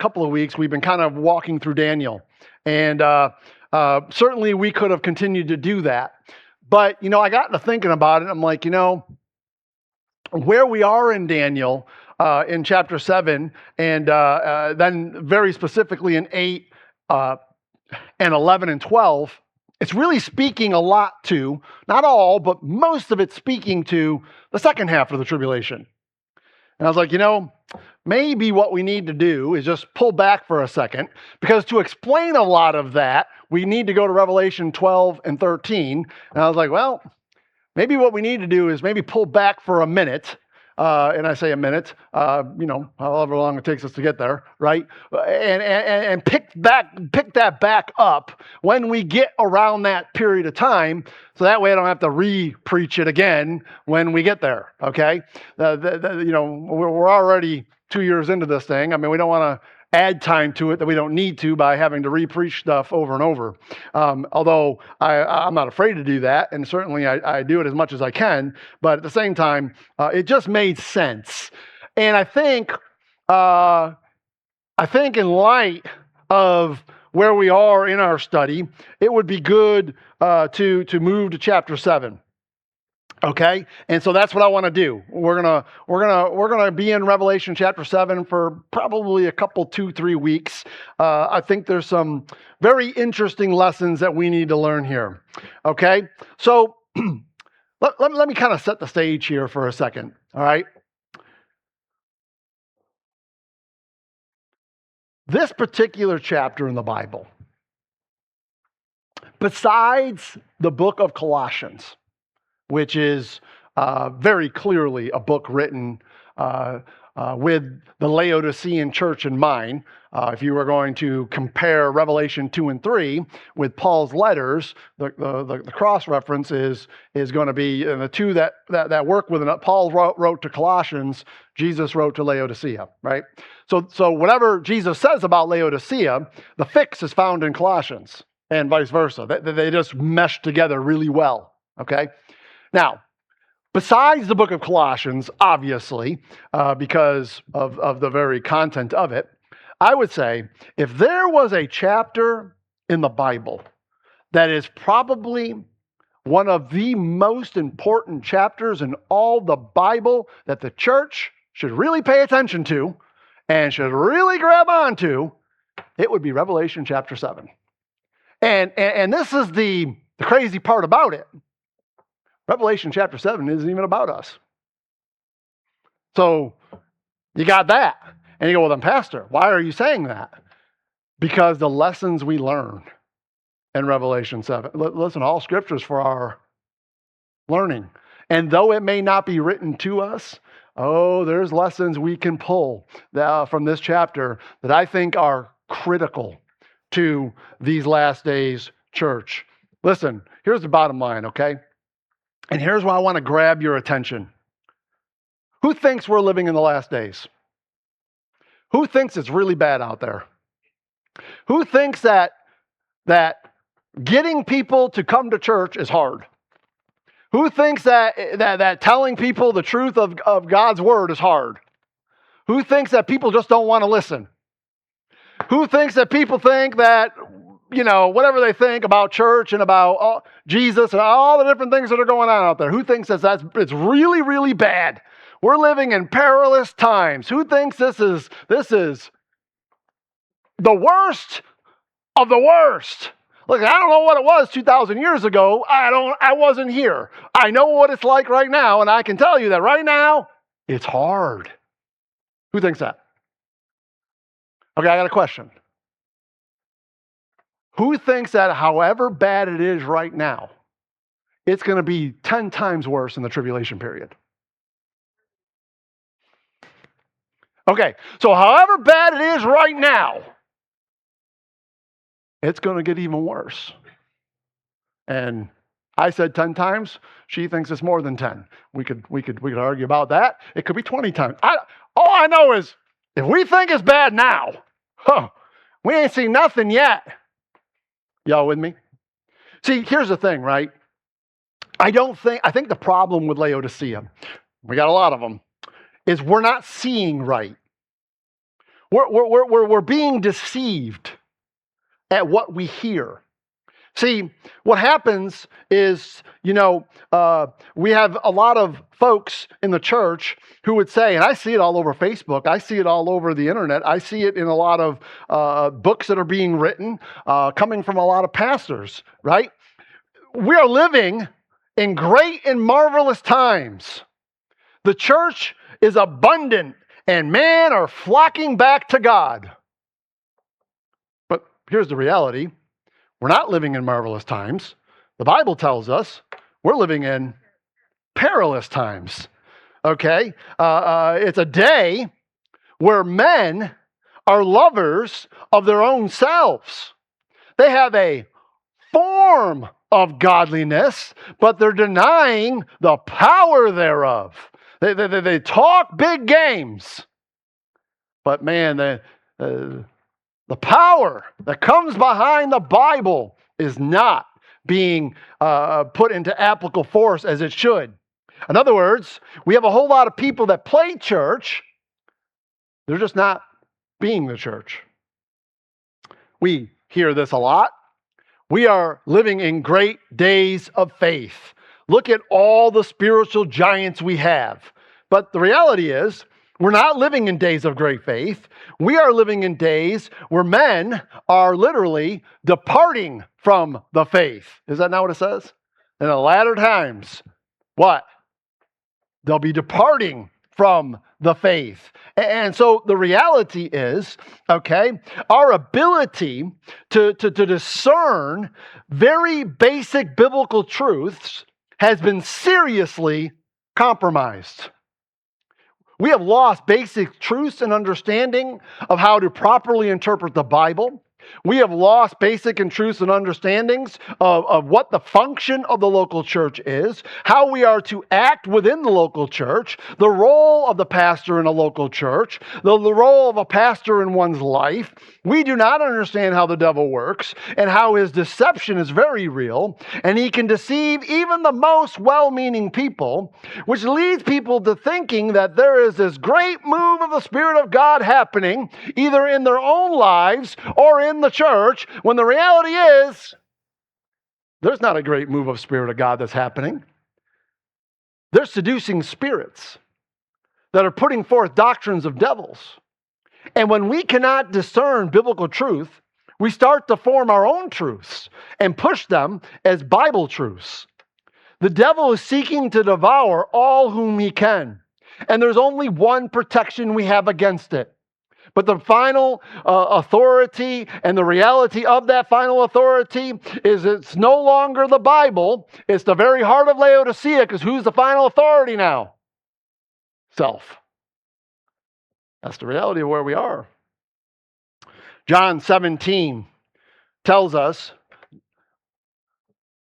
couple of weeks, we've been kind of walking through Daniel. And certainly we could have continued to do that. But, I got to thinking about it. I'm like, where we are in Daniel in chapter 7, and then very specifically in 8 and 11 and 12, it's really speaking a lot to, not all, but most of it's speaking to the second half of the tribulation. And I was like, maybe what we need to do is just pull back for a second, because to explain a lot of that, we need to go to Revelation 12 and 13. And I was like, well, maybe what we need to do is maybe pull back for a minute. And I say a minute, however long it takes us to get there, right? And pick that back up when we get around that period of time, so that way I don't have to re-preach it again when we get there. Okay, we're already 2 years into this thing. I mean, we don't want to add time to it that we don't need to by having to re-preach stuff over and over. Although I'm not afraid to do that, and certainly I do it as much as I can. But at the same time, it just made sense. And I think in light of where we are in our study, it would be good to move to chapter 7. Okay, and so that's what I want to do. We're gonna be in Revelation chapter 7 for probably a couple, 2-3 weeks. I think there's some very interesting lessons that we need to learn here. Okay, so let me kind of set the stage here for a second. All right, this particular chapter in the Bible, besides the book of Colossians, which is very clearly a book written with the Laodicean church in mind. If you were going to compare Revelation 2 and 3 with Paul's letters, the cross-reference is going to be the two that work with it. Paul wrote to Colossians, Jesus wrote to Laodicea, right? So whatever Jesus says about Laodicea, the fix is found in Colossians, and vice versa. They just mesh together really well, okay? Now, besides the book of Colossians, obviously, because of the very content of it, I would say if there was a chapter in the Bible that is probably one of the most important chapters in all the Bible that the church should really pay attention to and should really grab onto, it would be Revelation chapter 7. And this is the crazy part about it. Revelation chapter 7 isn't even about us. So you got that. And you go, well then, Pastor, why are you saying that? Because the lessons we learn in Revelation 7. Listen, all scripture is for our learning. And though it may not be written to us, there's lessons we can pull from this chapter that I think are critical to these last days church. Listen, here's the bottom line, okay? And here's why I want to grab your attention. Who thinks we're living in the last days? Who thinks it's really bad out there? Who thinks that getting people to come to church is hard? Who thinks that telling people the truth of God's word is hard? Who thinks that people just don't want to listen? Who thinks that people think that whatever they think about church and about Jesus and all the different things that are going on out there? Who thinks that it's really, really bad? We're living in perilous times. Who thinks this is the worst of the worst? Look, I don't know what it was 2,000 years ago. I wasn't here. I know what it's like right now, and I can tell you that right now, it's hard. Who thinks that? Okay, I got a question. Who thinks that however bad it is right now, it's going to be 10 times worse in the tribulation period? Okay, so however bad it is right now, it's going to get even worse. And I said 10 times. She thinks it's more than 10. We could argue about that. It could be 20 times. All I know is if we think it's bad now, we ain't seen nothing yet. Y'all with me? See, here's the thing, right? I think the problem with Laodicea, we got a lot of them, is we're not seeing right. We're being deceived at what we hear. See, what happens is, we have a lot of folks in the church who would say, and I see it all over Facebook, I see it all over the internet, I see it in a lot of books that are being written, coming from a lot of pastors, right? We are living in great and marvelous times. The church is abundant, and men are flocking back to God. But here's the reality. We're not living in marvelous times. The Bible tells us we're living in perilous times. Okay? It's a day where men are lovers of their own selves. They have a form of godliness, but they're denying the power thereof. They talk big games, but man, the power that comes behind the Bible is not being put into applicable force as it should. In other words, we have a whole lot of people that play church. They're just not being the church. We hear this a lot. We are living in great days of faith. Look at all the spiritual giants we have. But the reality is, we're not living in days of great faith. We are living in days where men are literally departing from the faith. Is that not what it says? In the latter times, what? They'll be departing from the faith. And so the reality is, our ability to discern very basic biblical truths has been seriously compromised. We have lost basic truths and understanding of how to properly interpret the Bible. We have lost basic truths and understandings of what the function of the local church is, how we are to act within the local church, the role of the pastor in a local church, the role of a pastor in one's life. We do not understand how the devil works and how his deception is very real, and he can deceive even the most well-meaning people, which leads people to thinking that there is this great move of the Spirit of God happening either in their own lives or in the church, when the reality is there's not a great move of Spirit of God that's happening. They're seducing spirits that are putting forth doctrines of devils. And when we cannot discern biblical truth, we start to form our own truths and push them as Bible truths. The devil is seeking to devour all whom he can. And there's only one protection we have against it. But the final authority and the reality of that final authority is it's no longer the Bible. It's the very heart of Laodicea, because who's the final authority now? Self. That's the reality of where we are. John 17 tells us,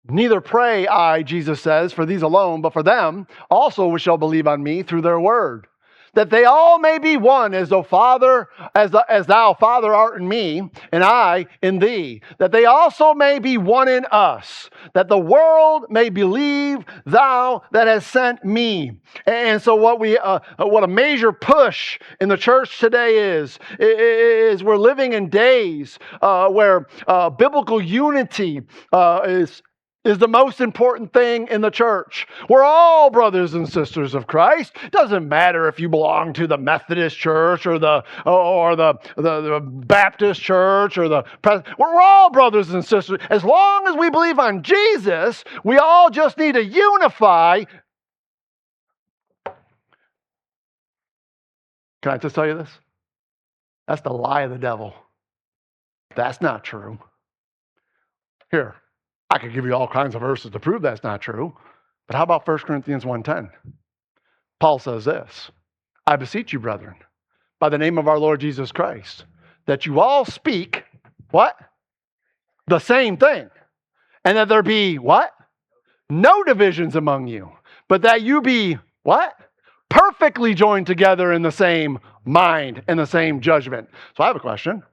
neither pray I, Jesus says, for these alone, but for them also which shall believe on me through their word, that they all may be one, as thou, Father, art in me, and I in thee, that they also may be one in us, that the world may believe thou that hast sent me. And so what a major push in the church today is we're living in days where biblical unity is the most important thing in the church. We're all brothers and sisters of Christ. It doesn't matter if you belong to the Methodist church or the Baptist church or we're all brothers and sisters. As long as we believe on Jesus, we all just need to unify. Can I just tell you this? That's the lie of the devil. That's not true. Here, I could give you all kinds of verses to prove that's not true. But how about 1 Corinthians 1:10? Paul says this, I beseech you, brethren, by the name of our Lord Jesus Christ, that you all speak, what? The same thing. And that there be, what? No divisions among you, but that you be, what? Perfectly joined together in the same mind and the same judgment. So I have a question.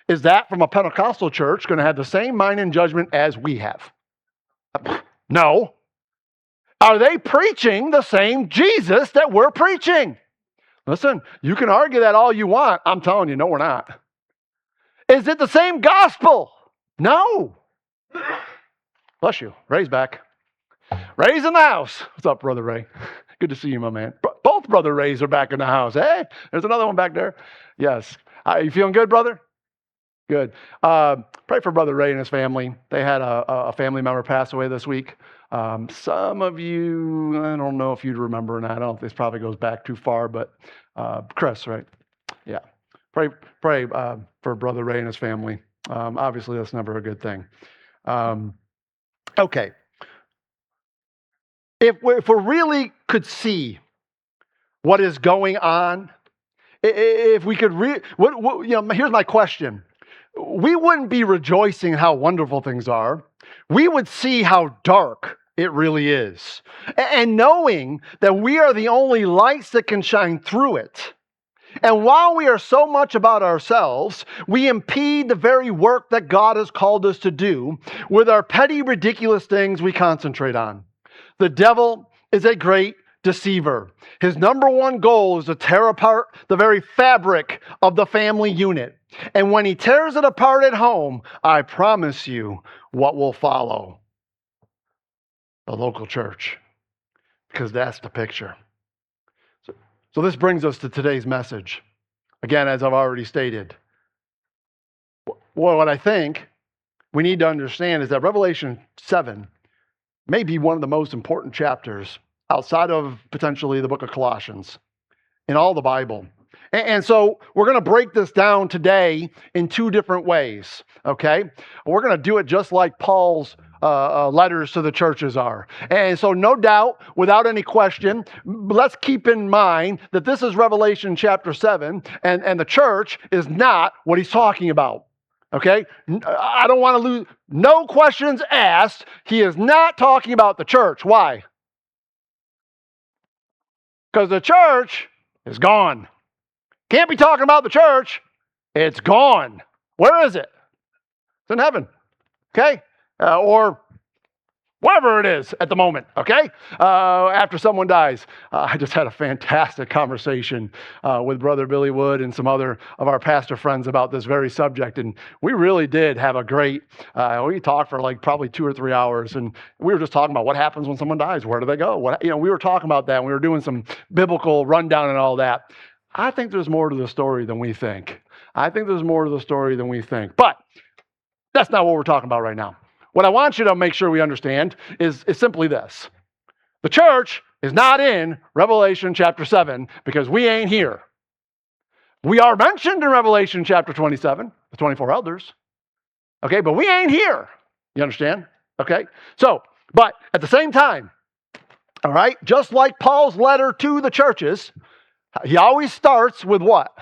Is that from a Pentecostal church going to have the same mind and judgment as we have? No. Are they preaching the same Jesus that we're preaching? Listen, you can argue that all you want. I'm telling you, no, we're not. Is it the same gospel? No. Bless you. Ray's back. Ray's in the house. What's up, Brother Ray? Good to see you, my man. Both Brother Rays are back in the house. Hey, there's another one back there. Yes. You feeling good, brother? Good. Pray for Brother Ray and his family. They had a family member pass away this week. Some of you, I don't know if you'd remember or not. I don't think this probably goes back too far, but Chris, right? Yeah. Pray for Brother Ray and his family. Obviously, that's never a good thing. Okay. If we really could see what is going on, if we could, here's my question. We wouldn't be rejoicing how wonderful things are. We would see how dark it really is. And knowing that we are the only lights that can shine through it. And while we are so much about ourselves, we impede the very work that God has called us to do with our petty, ridiculous things we concentrate on. The devil is a great deceiver. His number one goal is to tear apart the very fabric of the family unit. And when he tears it apart at home, I promise you what will follow. The local church. Because that's the picture. So this brings us to today's message. Again, as I've already stated, what I think we need to understand is that Revelation 7 may be one of the most important chapters outside of potentially the book of Colossians in all the Bible. And so we're going to break this down today in two different ways, okay? We're going to do it just like Paul's letters to the churches are. And so no doubt, without any question, let's keep in mind that this is Revelation chapter 7, and the church is not what he's talking about. Okay? I don't want to lose, no questions asked. He is not talking about the church. Why? Because the church is gone. Can't be talking about the church. It's gone. Where is it? It's in heaven. Okay? Or whatever it is at the moment, okay? After someone dies. I just had a fantastic conversation with Brother Billy Wood and some other of our pastor friends about this very subject, and we really did have a great, we talked for like probably 2 or 3 hours, and we were just talking about what happens when someone dies. Where do they go? We were talking about that, and we were doing some biblical rundown and all that. I think there's more to the story than we think. But that's not what we're talking about right now. What I want you to make sure we understand is simply this. The church is not in Revelation chapter 7 because we ain't here. We are mentioned in Revelation chapter 27, the 24 elders. Okay, but we ain't here. You understand? Okay? So, but at the same time, all right, just like Paul's letter to the churches, he always starts with what?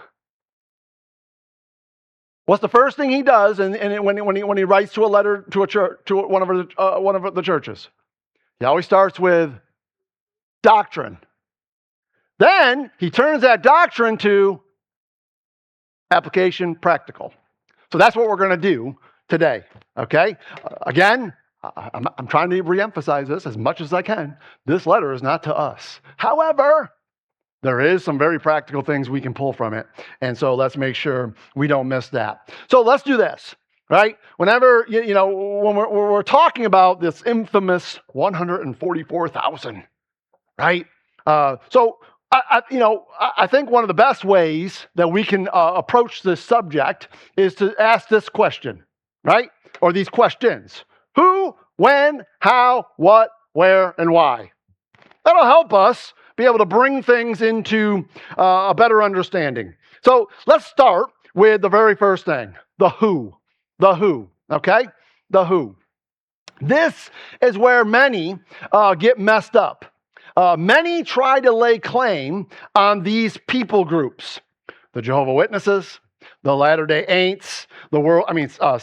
What's the first thing he does when he writes to a letter to a church, to one of the churches? He always starts with doctrine. Then he turns that doctrine to application, practical. So that's what we're going to do today. Okay? Again, I'm trying to reemphasize this as much as I can. This letter is not to us. However, there is some very practical things we can pull from it. And so let's make sure we don't miss that. So let's do this, right? Whenever, when we're talking about this infamous 144,000, right? So I think one of the best ways that we can approach this subject is to ask this question, right? Or these questions. Who, when, how, what, where, and why? That'll help us be able to bring things into a better understanding. So let's start with the very first thing, the who. The who, okay? The who. This is where many get messed up. Many try to lay claim on these people groups. The Jehovah's Witnesses, the Latter-day Saints,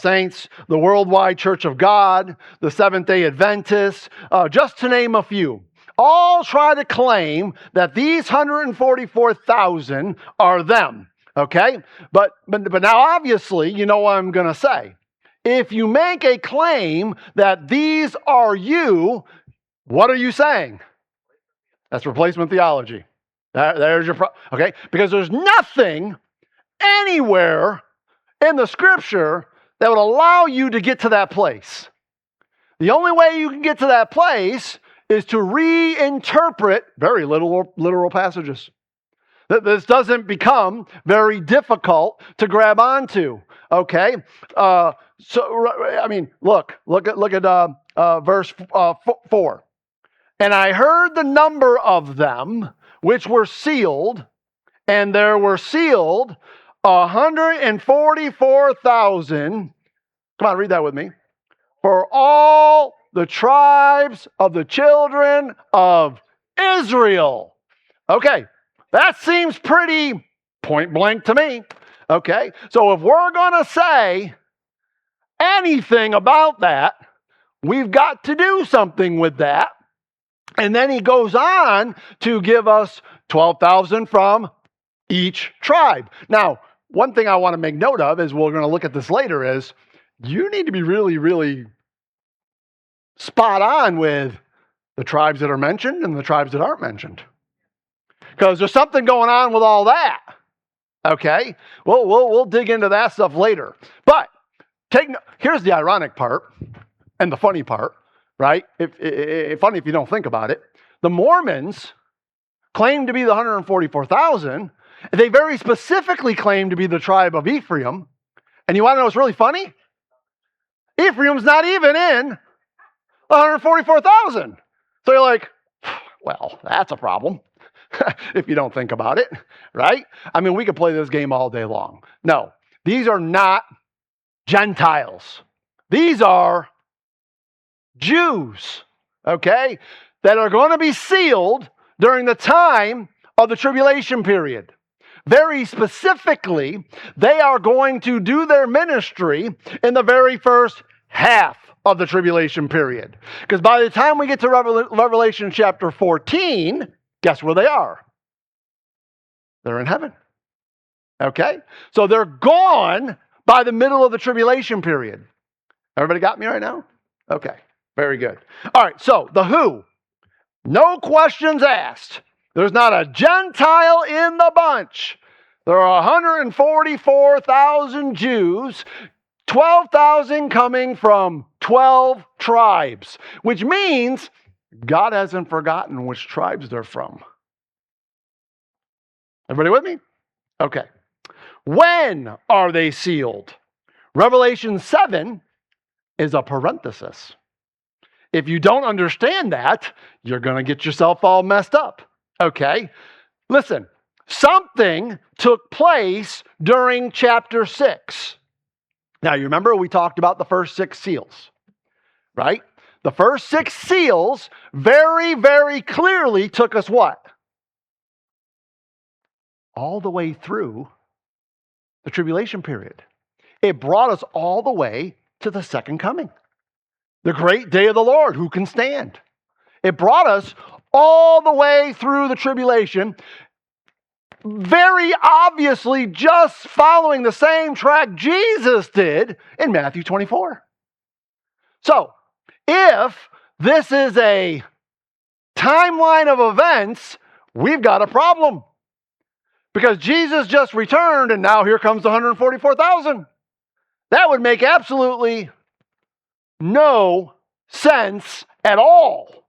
Saints, the Worldwide Church of God, the Seventh-day Adventists, just to name a few. All try to claim that these 144,000 are them, okay? But now obviously, you know what I'm going to say. If you make a claim that these are you, what are you saying? That's replacement theology. There's your problem. Okay? Because there's nothing anywhere in the scripture that would allow you to get to that place. The only way you can get to that place is to reinterpret very literal passages. This doesn't become very difficult to grab onto. Okay, look at verse 4. And I heard the number of them which were sealed, and there were sealed 144,000. Come on, read that with me. For all the tribes of the children of Israel. Okay, that seems pretty point blank to me. Okay, so if we're going to say anything about that, we've got to do something with that. And then he goes on to give us 12,000 from each tribe. Now, one thing I want to make note of is we're going to look at this later is you need to be really, really spot on with the tribes that are mentioned and the tribes that aren't mentioned. Because there's something going on with all that. Okay? We'll dig into that stuff later. But here's the ironic part and the funny part, right? Funny if you don't think about it. The Mormons claim to be the 144,000. They very specifically claim to be the tribe of Ephraim. And you want to know what's really funny? Ephraim's not even in 144,000. So you're like, well, that's a problem. If you don't think about it, right? I mean, we could play this game all day long. No, these are not Gentiles. These are Jews, okay, that are going to be sealed during the time of the tribulation period. Very specifically, they are going to do their ministry in the very first half of the tribulation period. Because by the time we get to Revelation chapter 14, guess where they are? They're in heaven. Okay? So they're gone by the middle of the tribulation period. Everybody got me right now? Okay. Very good. All right. So the who. No questions asked. There's not a Gentile in the bunch. There are 144,000 Jews, 12,000 coming from 12 tribes, which means God hasn't forgotten which tribes they're from. Everybody with me? Okay. When are they sealed? Revelation 7 is a parenthesis. If you don't understand that, you're going to get yourself all messed up. Okay? Listen, something took place during chapter 6. Now, you remember we talked about the first 6 seals, right? The first 6 seals very, very clearly took us what? All the way through the tribulation period. It brought us all the way to the second coming. The great day of the Lord, who can stand? It brought us all the way through the tribulation, very obviously just following the same track Jesus did in Matthew 24. So, if this is a timeline of events, we've got a problem. Because Jesus just returned and now here comes the 144,000. That would make absolutely no sense at all.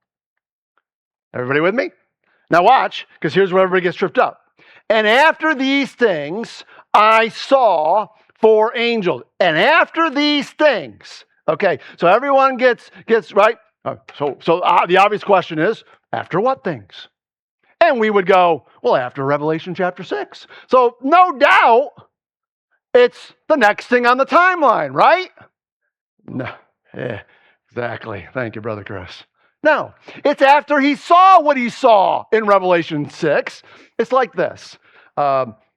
Everybody with me? Now watch, because here's where everybody gets tripped up. And after these things, I saw 4 angels. And after these things, okay, so everyone gets right. So the obvious question is, after what things? And we would go, well, after Revelation chapter 6. So no doubt, it's the next thing on the timeline, right? No, exactly. Thank you, Brother Chris. No, it's after he saw what he saw in Revelation 6. It's like this.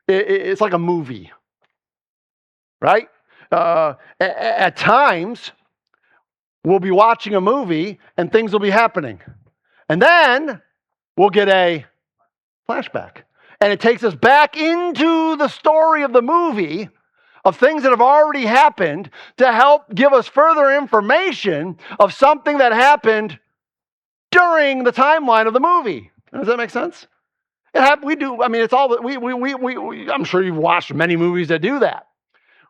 It's like a movie, right? At times, we'll be watching a movie and things will be happening. And then we'll get a flashback. And it takes us back into the story of the movie of things that have already happened to help give us further information of something that happened during the timeline of the movie. Does that make sense? We do. I mean, it's all that I'm sure you've watched many movies that do that.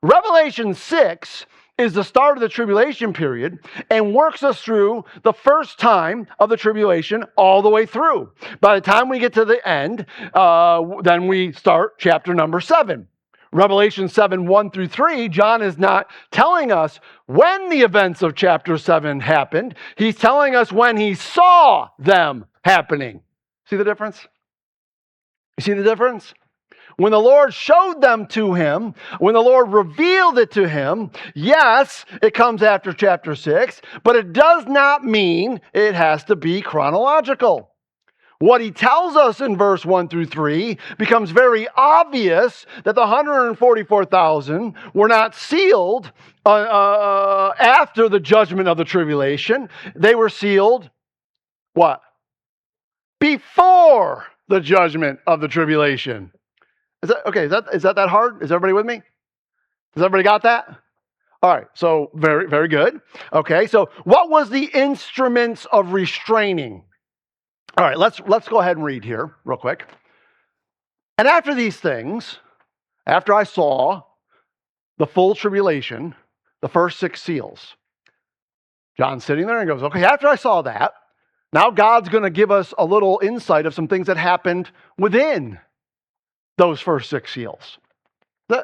Revelation 6 is the start of the tribulation period and works us through the first time of the tribulation all the way through. By the time we get to the end, then we start chapter number 7. Revelation 7, 1 through 3, John is not telling us when the events of chapter 7 happened. He's telling us when he saw them happening. See the difference? You see the difference? When the Lord showed them to him, when the Lord revealed it to him, yes, it comes after chapter 6, but it does not mean it has to be chronological. What he tells us in verse 1 through 3 becomes very obvious that the 144,000 were not sealed after the judgment of the tribulation. They were sealed, what? Before the judgment of the tribulation. Is that hard? Is everybody with me? Has everybody got that? All right, so very, very good. Okay, so what was the instruments of restraining? All right, let's go ahead and read here real quick. And after these things, after I saw the full tribulation, the first 6 seals, John's sitting there and goes, okay, after I saw that, now God's going to give us a little insight of some things that happened within those first 6 seals.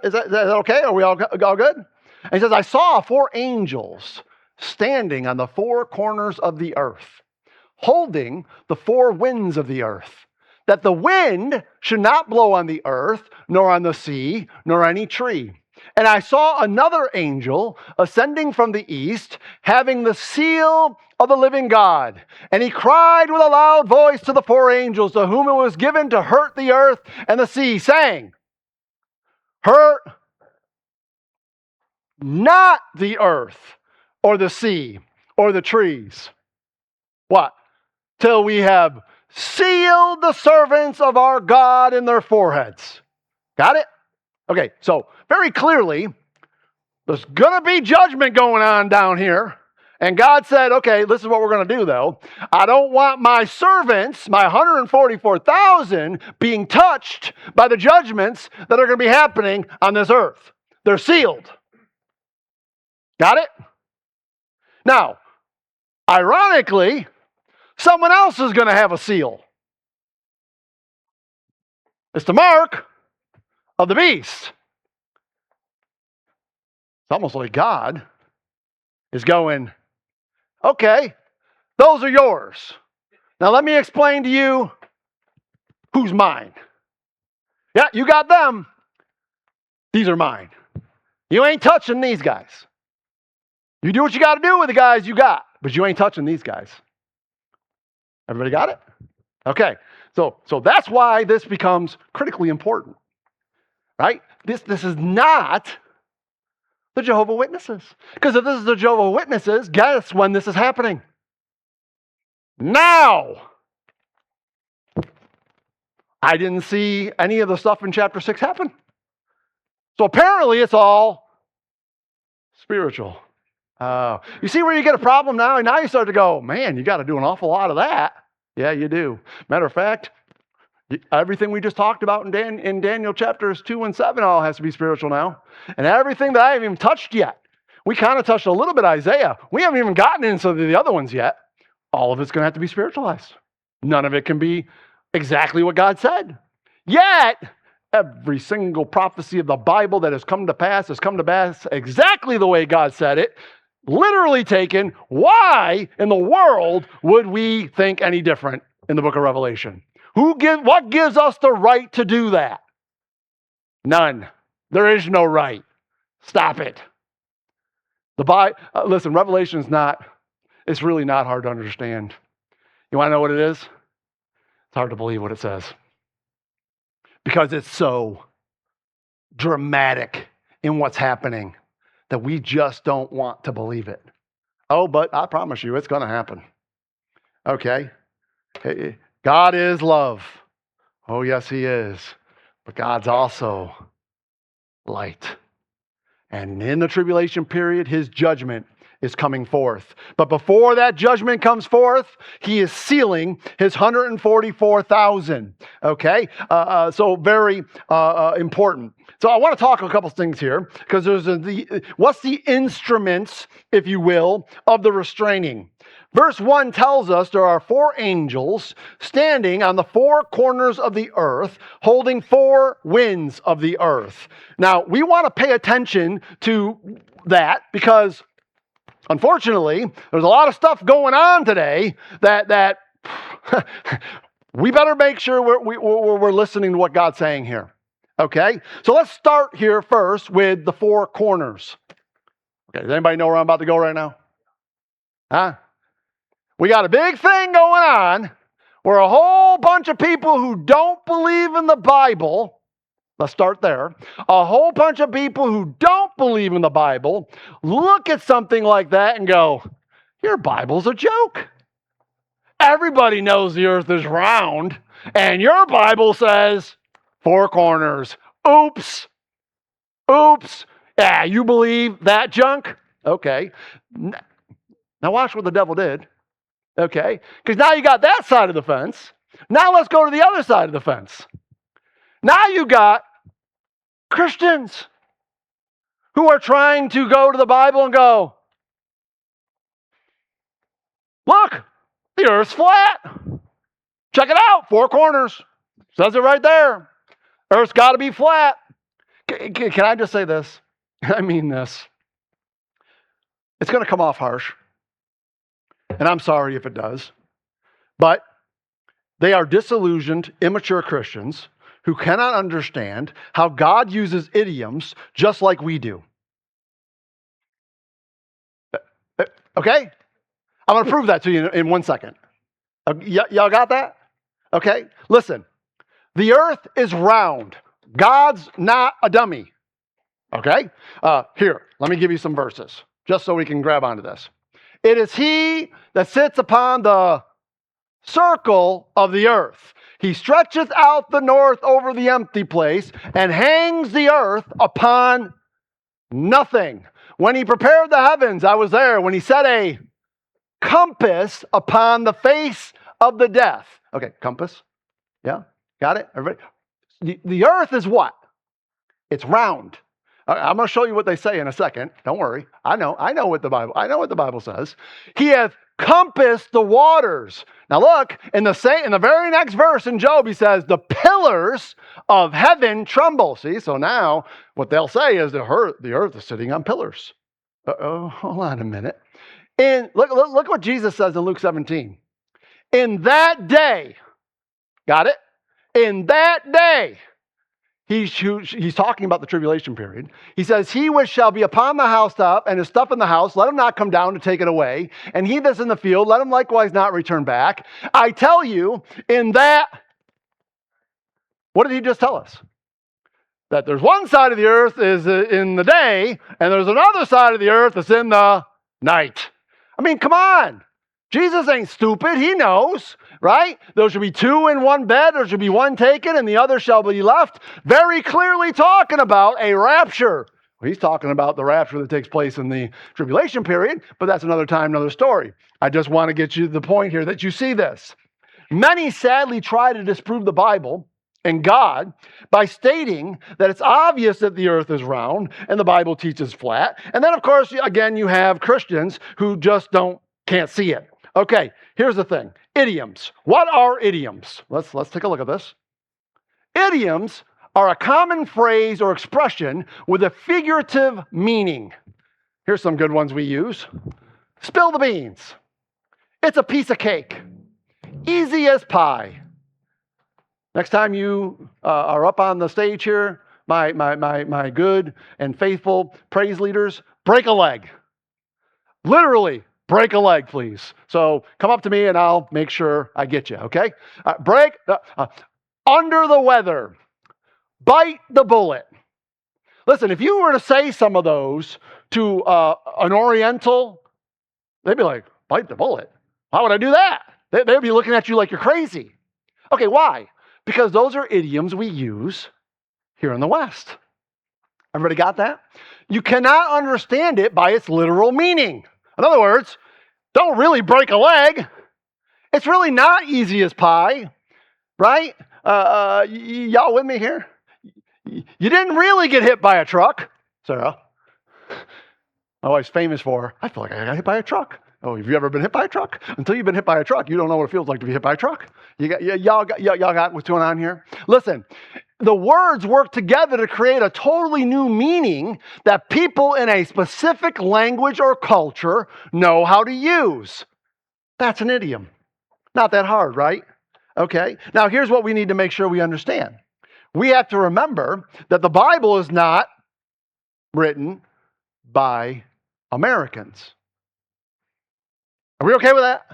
Is that okay? Are we all good? And he says, I saw 4 angels standing on the 4 corners of the earth, holding the 4 winds of the earth, that the wind should not blow on the earth, nor on the sea, nor any tree. And I saw another angel ascending from the east, having the seal of the living God. And he cried with a loud voice to the 4 angels to whom it was given to hurt the earth and the sea, saying, hurt not the earth or the sea or the trees. What? Till we have sealed the servants of our God in their foreheads. Got it? Okay, so very clearly, there's going to be judgment going on down here. And God said, okay, this is what we're going to do, though. I don't want my servants, my 144,000, being touched by the judgments that are going to be happening on this earth. They're sealed. Got it? Now, ironically, someone else is going to have a seal. It's the mark of the beast. It's almost like God is going, okay, those are yours. Now let me explain to you who's mine. Yeah, you got them. These are mine. You ain't touching these guys. You do what you got to do with the guys you got, but you ain't touching these guys. Everybody got it? Okay. So that's why this becomes critically important. Right? This is not the Jehovah's Witnesses. Because if this is the Jehovah's Witnesses, guess when this is happening? Now! I didn't see any of the stuff in chapter 6 happen. So apparently it's all spiritual. You see where you get a problem now? And now you start to go, man, you got to do an awful lot of that. Yeah, you do. Matter of fact, everything we just talked about in Daniel chapters 2 and 7 all has to be spiritual now. And everything that I haven't even touched yet. We kind of touched a little bit Isaiah. We haven't even gotten into the other ones yet. All of it's going to have to be spiritualized. None of it can be exactly what God said. Yet, every single prophecy of the Bible that has come to pass exactly the way God said it. Literally taken. Why in the world would we think any different in the book of Revelation? What gives us the right to do that? None. There is no right. Stop it. Listen, Revelation it's really not hard to understand. You want to know what it is? It's hard to believe what it says. Because it's so dramatic in what's happening that we just don't want to believe it. Oh, but I promise you, it's going to happen. Okay? God is love. Oh, yes, he is. But God's also light. And in the tribulation period, his judgment is coming forth. But before that judgment comes forth, he is sealing his 144,000. Okay? So very important. So I want to talk a couple things here, because there's what's the instruments, if you will, of the restraining. Verse 1 tells us there are 4 angels standing on the 4 corners of the earth, holding 4 winds of the earth. Now, we want to pay attention to that, because unfortunately, there's a lot of stuff going on today that we better make sure we're listening to what God's saying here. Okay? So let's start here first with the 4 corners. Okay, does anybody know where I'm about to go right now? Huh? We got a big thing going on where a whole bunch of people who don't believe in the Bible, let's start there, a whole bunch of people who don't believe in the Bible look at something like that and go, your Bible's a joke. Everybody knows the earth is round, and your Bible says 4 corners. Oops. Yeah, you believe that junk? Okay. Now watch what the devil did. Okay? Because now you got that side of the fence. Now let's go to the other side of the fence. Now you got Christians who are trying to go to the Bible and go, look, the earth's flat. Check it out, 4 corners. Says it right there. Earth's got to be flat. Can I just say this? I mean this. It's going to come off harsh. And I'm sorry if it does. But they are disillusioned, immature Christians who cannot understand how God uses idioms just like we do. Okay? I'm going to prove that to you in 1 second. Y'all got that? Okay? Listen. The earth is round. God's not a dummy. Okay? Here, let me give you some verses, just so we can grab onto this. It is he that sits upon the circle of the earth. He stretcheth out the north over the empty place, and hangs the earth upon nothing. When he prepared the heavens, I was there. When he set a compass upon the face of the depth. Okay, compass. Yeah, got it? Everybody? The earth is what? It's round. I'm going to show you what they say in a second. Don't worry. I know what the Bible says. He hath compassed the waters. Now look, in the very next verse in Job, he says, the pillars of heaven tremble. See, so now what they'll say is the earth is sitting on pillars. Hold on a minute. And look what Jesus says in Luke 17. In that day, got it? In that day, he's talking about the tribulation period. He says, he which shall be upon the housetop and his stuff in the house, let him not come down to take it away. And he that's in the field, let him likewise not return back. I tell you, in that, what did he just tell us? That there's one side of the earth is in the day, and there's another side of the earth that's in the night. I mean, come on. Jesus ain't stupid. He knows, right? There should be 2 in one bed. There should be 1 taken and the other shall be left. Very clearly talking about a rapture. Well, he's talking about the rapture that takes place in the tribulation period, but that's another time, another story. I just want to get you to the point here that you see this. Many sadly try to disprove the Bible and God by stating that it's obvious that the earth is round and the Bible teaches flat. And then, of course, again, you have Christians who just can't see it. Okay, here's the thing. Idioms. What are idioms? Let's take a look at this. Idioms are a common phrase or expression with a figurative meaning. Here's some good ones we use. Spill the beans. It's a piece of cake. Easy as pie. Next time you are up on the stage here, my good and faithful praise leaders, break a leg. Literally. Break a leg, please. So come up to me and I'll make sure I get you, okay? Under the weather. Bite the bullet. Listen, if you were to say some of those to an Oriental, they'd be like, bite the bullet? Why would I do that? They'd be looking at you like you're crazy. Okay, why? Because those are idioms we use here in the West. Everybody got that? You cannot understand it by its literal meaning. In other words, don't really break a leg. It's really not easy as pie, right? Y'all with me here? You didn't really get hit by a truck, Sarah. My wife's famous for, I feel like I got hit by a truck. Oh, have you ever been hit by a truck? Until you've been hit by a truck, you don't know what it feels like to be hit by a truck. Y'all got what's going on here? Listen, the words work together to create a totally new meaning that people in a specific language or culture know how to use. That's an idiom. Not that hard, right? Okay. Now, here's what we need to make sure we understand. We have to remember that the Bible is not written by Americans. Are we okay with that?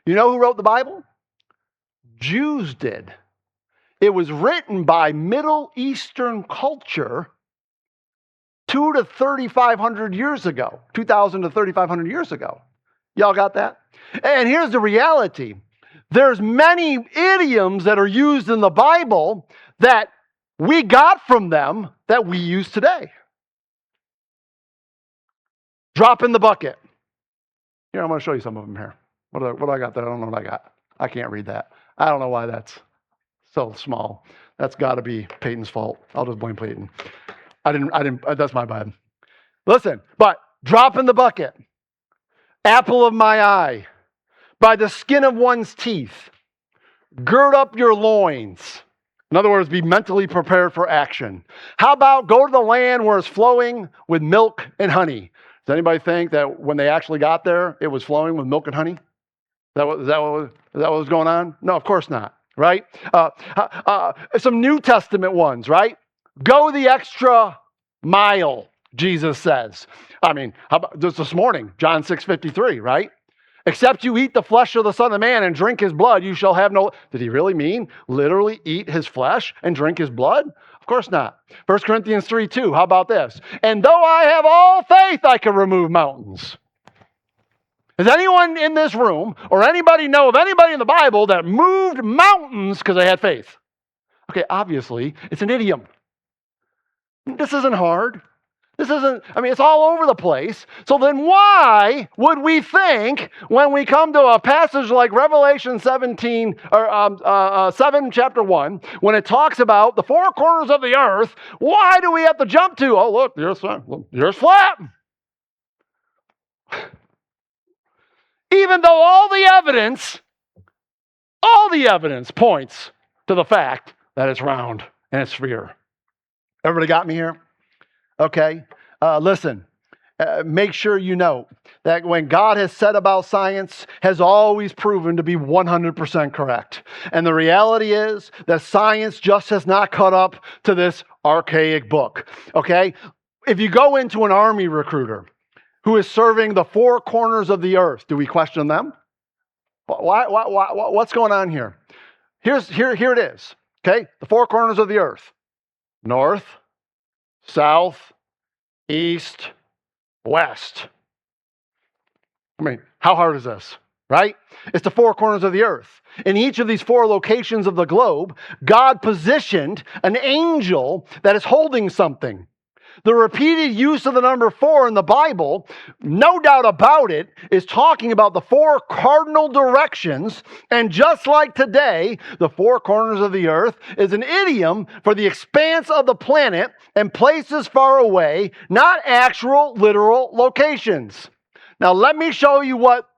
You know who wrote the Bible? Jews did. It was written by Middle Eastern culture 2,000 to 3,500 years ago. 2,000 to 3,500 years ago. Y'all got that? And here's the reality. There's many idioms that are used in the Bible that we got from them that we use today. Drop in the bucket. Here, I'm going to show you some of them here. What do I got there? I don't know what I got. I can't read that. I don't know why that's so small. That's got to be Peyton's fault. I'll just blame Peyton. I didn't, that's my bad. Listen, but drop in the bucket. Apple of my eye. By the skin of one's teeth. Gird up your loins. In other words, be mentally prepared for action. How about go to the land where it's flowing with milk and honey? Does anybody think that when they actually got there, it was flowing with milk and honey? Is that what was going on? No, of course not, right? Some New Testament ones, right? Go the extra mile, Jesus says. I mean, how about just this morning, John 6:53, right? Except you eat the flesh of the Son of Man and drink his blood, you shall have no... Did he really mean literally eat his flesh and drink his blood? Of course not. 1 Corinthians 3:2, how about this? And though I have all faith, I can remove mountains. Does anyone in this room or anybody know of anybody in the Bible that moved mountains because they had faith? Okay, obviously, it's an idiom. This isn't hard. It's all over the place. So then why would we think when we come to a passage like Revelation 17, or 7, chapter 1, when it talks about the four corners of the earth, why do we have to jump to, oh, look, the earth's flat. Even though all the evidence points to the fact that it's round and it's sphere. Everybody got me here? Okay, listen, make sure you know that when God has said about science has always proven to be 100% correct. And the reality is that science just has not caught up to this archaic book, okay? If you go into an army recruiter who is serving the four corners of the earth, do we question them? What's going on here? Here it is, okay? The four corners of the earth. North, south, east, west. I mean, how hard is this, right? It's the four corners of the earth. In each of these four locations of the globe, God positioned an angel that is holding something. The repeated use of the number 4 in the Bible, no doubt about it, is talking about the four cardinal directions. And just like today, the four corners of the earth is an idiom for the expanse of the planet and places far away, not actual literal locations. Now, let me show you what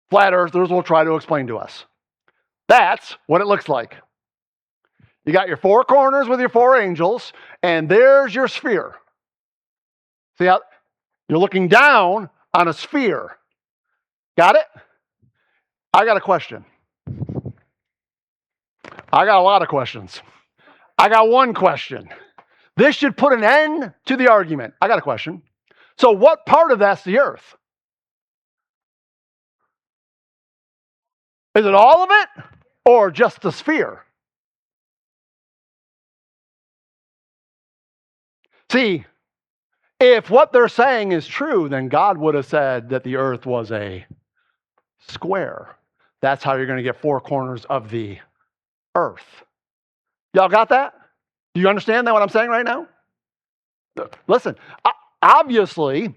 flat earthers will try to explain to us. That's what it looks like. You got your four corners with your four angels, and there's your sphere. See how you're looking down on a sphere. Got it? I got a question. I got a lot of questions. I got one question. This should put an end to the argument. I got a question. So what part of that's the earth? Is it all of it or just the sphere? See, if what they're saying is true, then God would have said that the earth was a square. That's how you're going to get four corners of the earth. Y'all got that? Do you understand that what I'm saying right now? Listen, obviously,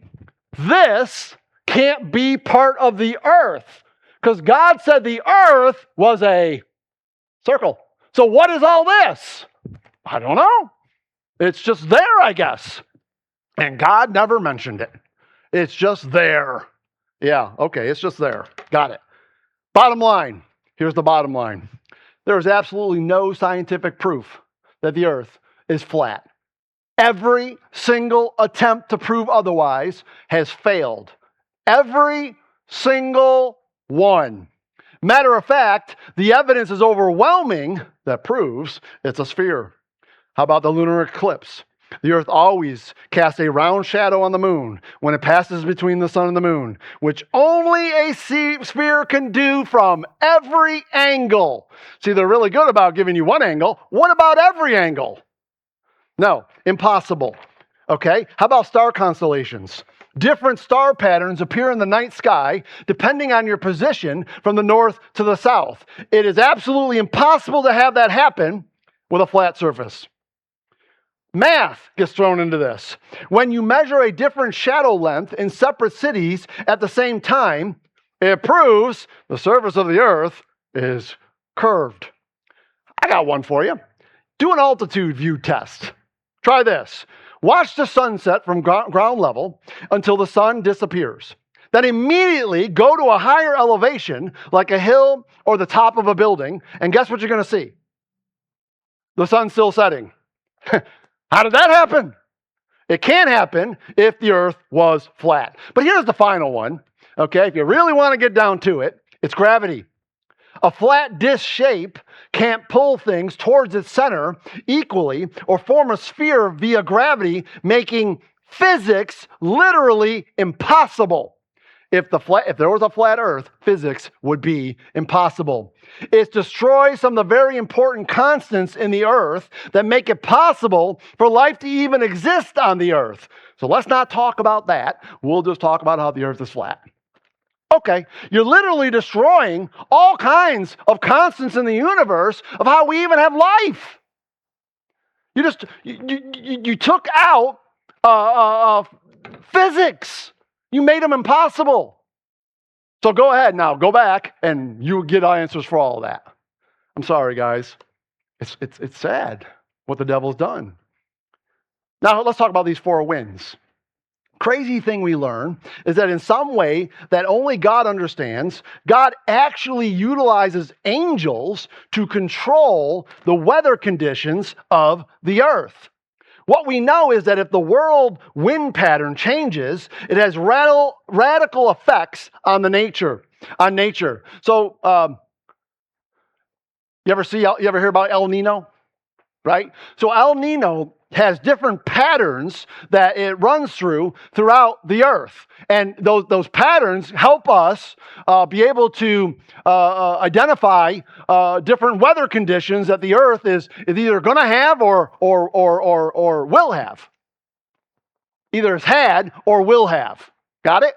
this can't be part of the earth because God said the earth was a circle. So what is all this? I don't know. It's just there, I guess. And God never mentioned it. It's just there. Yeah, okay, it's just there. Got it. Bottom line. Here's the bottom line. There is absolutely no scientific proof that the earth is flat. Every single attempt to prove otherwise has failed. Every single one. Matter of fact, the evidence is overwhelming that proves it's a sphere. How about the lunar eclipse? The earth always casts a round shadow on the moon when it passes between the sun and the moon, which only a sphere can do from every angle. See, they're really good about giving you one angle. What about every angle? No, impossible. Okay, how about star constellations? Different star patterns appear in the night sky depending on your position from the north to the south. It is absolutely impossible to have that happen with a flat surface. Math gets thrown into this. When you measure a different shadow length in separate cities at the same time, it proves the surface of the earth is curved. I got one for you. Do an altitude view test. Try this. Watch the sunset from ground level until the sun disappears. Then immediately go to a higher elevation, like a hill or the top of a building, and guess what you're going to see? The sun's still setting. How did that happen? It can't happen if the earth was flat. But here's the final one, okay? If you really want to get down to it, it's gravity. A flat disc shape can't pull things towards its center equally or form a sphere via gravity, making physics literally impossible. If there was a flat earth, physics would be impossible. It destroys some of the very important constants in the earth that make it possible for life to even exist on the earth. So let's not talk about that. We'll just talk about how the earth is flat. Okay, you're literally destroying all kinds of constants in the universe of how we even have life. You took out physics. You made them impossible. So go ahead now, go back, and you get answers for all of that. I'm sorry, guys. It's sad what the devil's done. Now let's talk about these four winds. Crazy thing we learn is that in some way that only God understands, God actually utilizes angels to control the weather conditions of the earth. What we know is that if the world wind pattern changes, it has radical effects on nature. So, you ever hear about El Nino? Right? So El Nino has different patterns that it runs throughout the earth. And those patterns help us be able to identify different weather conditions that the earth is either going to have or will have. Either has had or will have. Got it?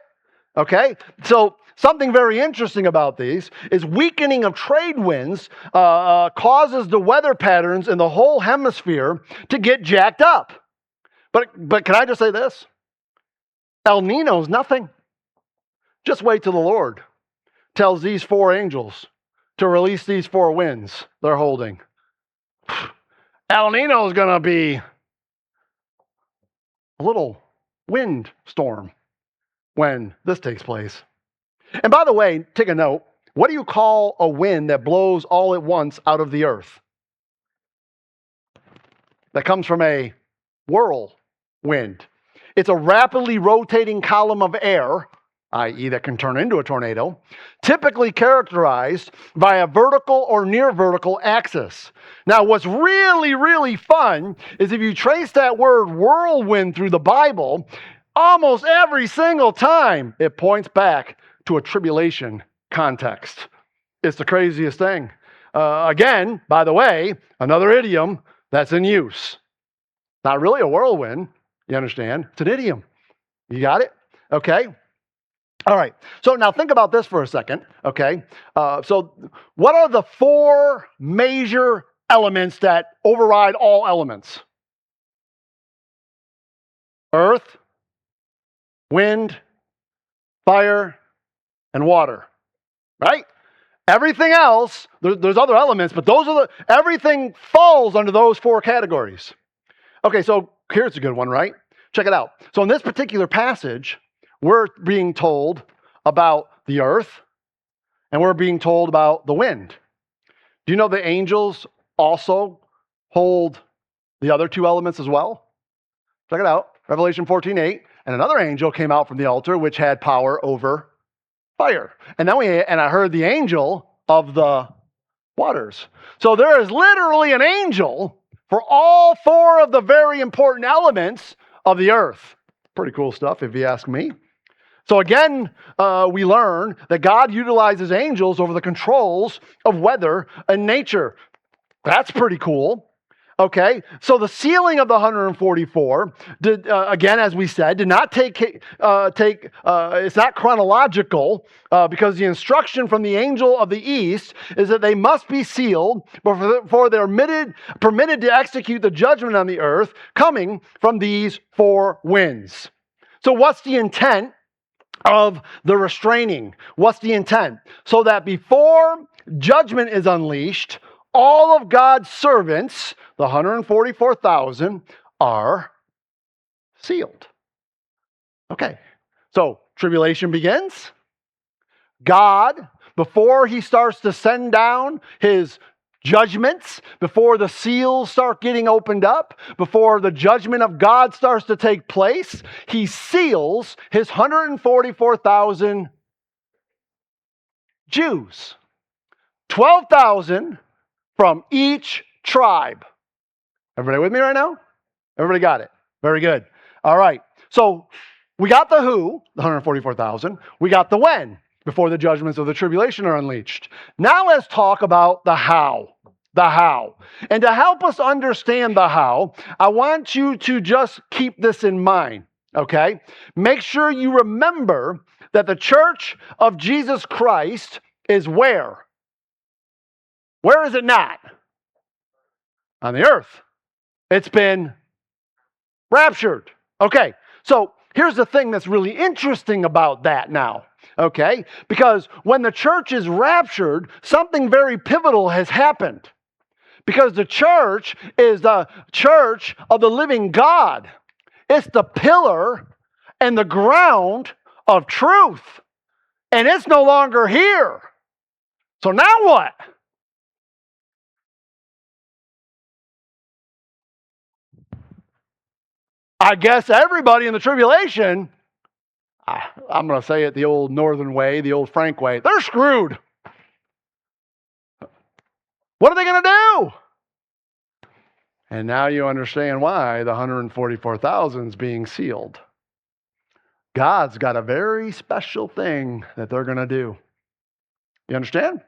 Okay? So something very interesting about these is weakening of trade winds causes the weather patterns in the whole hemisphere to get jacked up. But can I just say this? El Nino's nothing. Just wait till the Lord tells these four angels to release these four winds they're holding. El Nino's going to be a little wind storm when this takes place. And by the way, take a note. What do you call a wind that blows all at once out of the earth? That comes from a whirlwind. It's a rapidly rotating column of air, i.e. that can turn into a tornado, typically characterized by a vertical or near vertical axis. Now, what's really, really fun is if you trace that word whirlwind through the Bible, almost every single time it points back to a tribulation context. It's the craziest thing. Again, by the way, another idiom that's in use. Not really a whirlwind, you understand? It's an idiom. You got it? Okay? All right. So now think about this for a second, okay? So what are the four major elements that override all elements? Earth, wind, fire, and water, right? Everything else, there's other elements, but everything falls under those four categories. Okay, so here's a good one, right? Check it out. So in this particular passage, we're being told about the earth, and we're being told about the wind. Do you know the angels also hold the other two elements as well? Check it out. Revelation 14:8. And another angel came out from the altar, which had power over fire. And I heard the angel of the waters. So there is literally an angel for all four of the very important elements of the earth. Pretty cool stuff, if you ask me. So again, we learn that God utilizes angels over the controls of weather and nature. That's pretty cool. Okay, so the sealing of the 144, again, as we said, did not it's not chronological, because the instruction from the angel of the east is that they must be sealed before they're permitted to execute the judgment on the earth coming from these four winds. So what's the intent of the restraining? What's the intent? So that before judgment is unleashed, all of God's servants, the 144,000, are sealed. Okay, so tribulation begins. God, before he starts to send down his judgments, before the seals start getting opened up, before the judgment of God starts to take place, he seals his 144,000 Jews. 12,000 from each tribe. Everybody with me right now? Everybody got it? Very good. All right. So we got the who, the 144,000. We got the when, before the judgments of the tribulation are unleashed. Now let's talk about the how. The how. And to help us understand the how, I want you to just keep this in mind, okay? Make sure you remember that the church of Jesus Christ is where? Where is it not? On the earth. It's been raptured. Okay, so here's the thing that's really interesting about that now. Okay, because when the church is raptured, something very pivotal has happened. Because the church is the church of the living God. It's the pillar and the ground of truth. And it's no longer here. So now what? I guess everybody in the tribulation, I'm going to say it the old northern way, the old Frank way, they're screwed. What are they going to do? And now you understand why the 144,000 is being sealed. God's got a very special thing that they're going to do. You understand?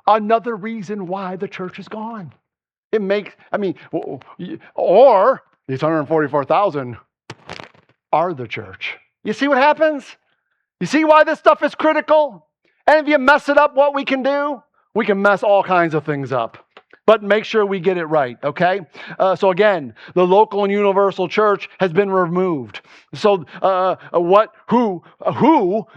Another reason why the church is gone. Or these 144,000 are the church. You see what happens? You see why this stuff is critical? And if you mess it up, what we can do? We can mess all kinds of things up. But make sure we get it right, okay? So again, the local and universal church has been removed. So who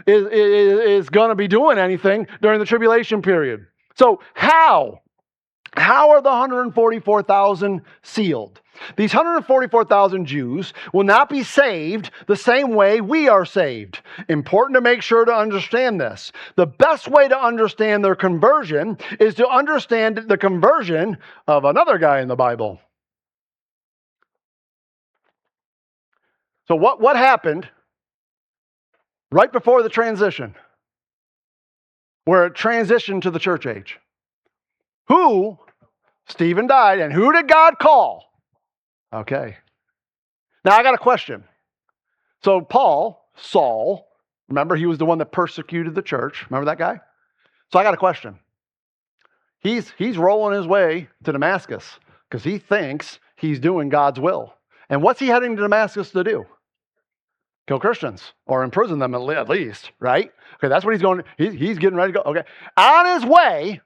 is going to be doing anything during the tribulation period? So how are the 144,000 sealed? These 144,000 Jews will not be saved the same way we are saved. Important to make sure to understand this. The best way to understand their conversion is to understand the conversion of another guy in the Bible. So what happened right before the transition? Where it transitioned to the church age. Stephen died, and who did God call? Okay. Now I got a question. So Saul, remember he was the one that persecuted the church. Remember that guy? So I got a question. He's rolling his way to Damascus because he thinks he's doing God's will. And what's he heading to Damascus to do? Kill Christians or imprison them at least, right? Okay, that's what he's going. He's getting ready to go. Okay. On his way,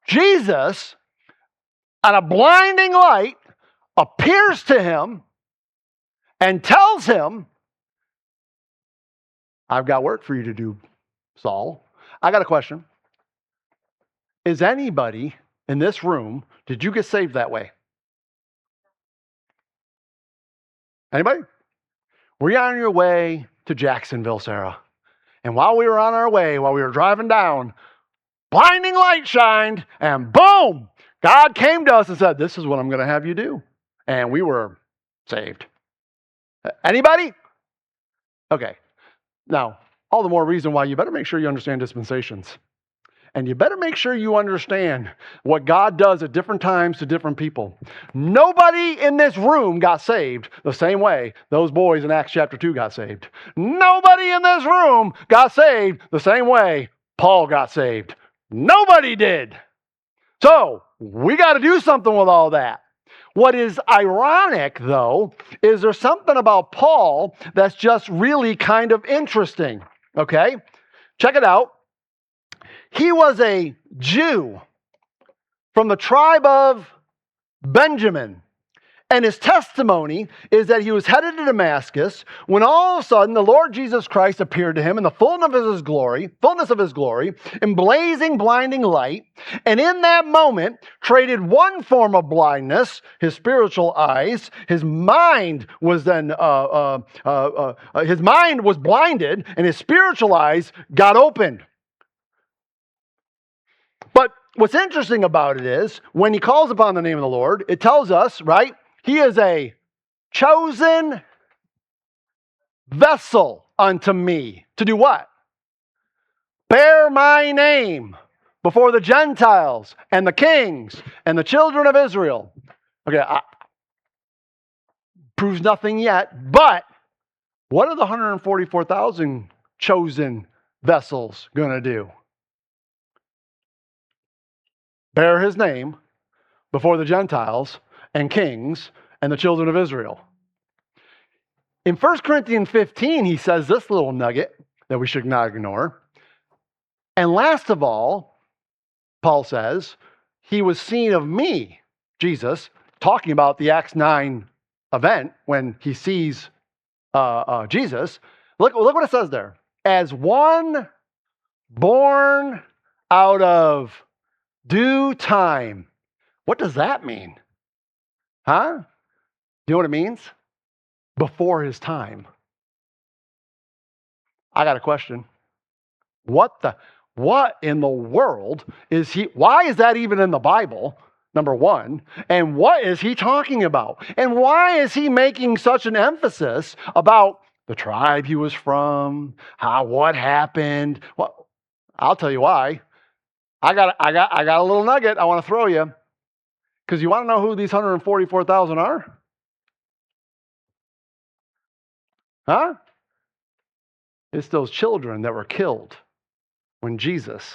Jesus, on a blinding light, appears to him and tells him, I've got work for you to do, Saul. I got a question. Is anybody in this room, did you get saved that way? Anybody? Were you on your way to Jacksonville, Sarah? And while we were on our way, while we were driving down, blinding light shined, and boom, God came to us and said, this is what I'm going to have you do. And we were saved. Anybody? Okay. Now, all the more reason why you better make sure you understand dispensations. And you better make sure you understand what God does at different times to different people. Nobody in this room got saved the same way those boys in Acts chapter 2 got saved. Nobody in this room got saved the same way Paul got saved. Nobody did. So, we got to do something with all that. What is ironic, though, is there's something about Paul that's just really kind of interesting. Okay? Check it out. He was a Jew from the tribe of Benjamin. And his testimony is that he was headed to Damascus when all of a sudden the Lord Jesus Christ appeared to him in the fullness of his glory, in blazing, blinding light. And in that moment, traded one form of blindness, his spiritual eyes. His mind was then his mind was blinded, and his spiritual eyes got opened. But what's interesting about it is when he calls upon the name of the Lord, it tells us, right? He is a chosen vessel unto me. To do what? Bear my name before the Gentiles and the kings and the children of Israel. Okay, proves nothing yet, but what are the 144,000 chosen vessels going to do? Bear his name before the Gentiles and kings and the children of Israel. In 1 Corinthians 15, he says this little nugget that we should not ignore. And last of all, Paul says, he was seen of me, Jesus, talking about the Acts 9 event when he sees Jesus. Look what it says there. As one born out of due time. What does that mean? Huh? You know what it means? Before his time. I got a question. What in the world is he? Why is that even in the Bible? Number one. And what is he talking about? And why is he making such an emphasis about the tribe he was from? What happened? Well, I'll tell you why. I got a little nugget I want to throw you. Because you want to know who these 144,000 are? Huh? It's those children that were killed when Jesus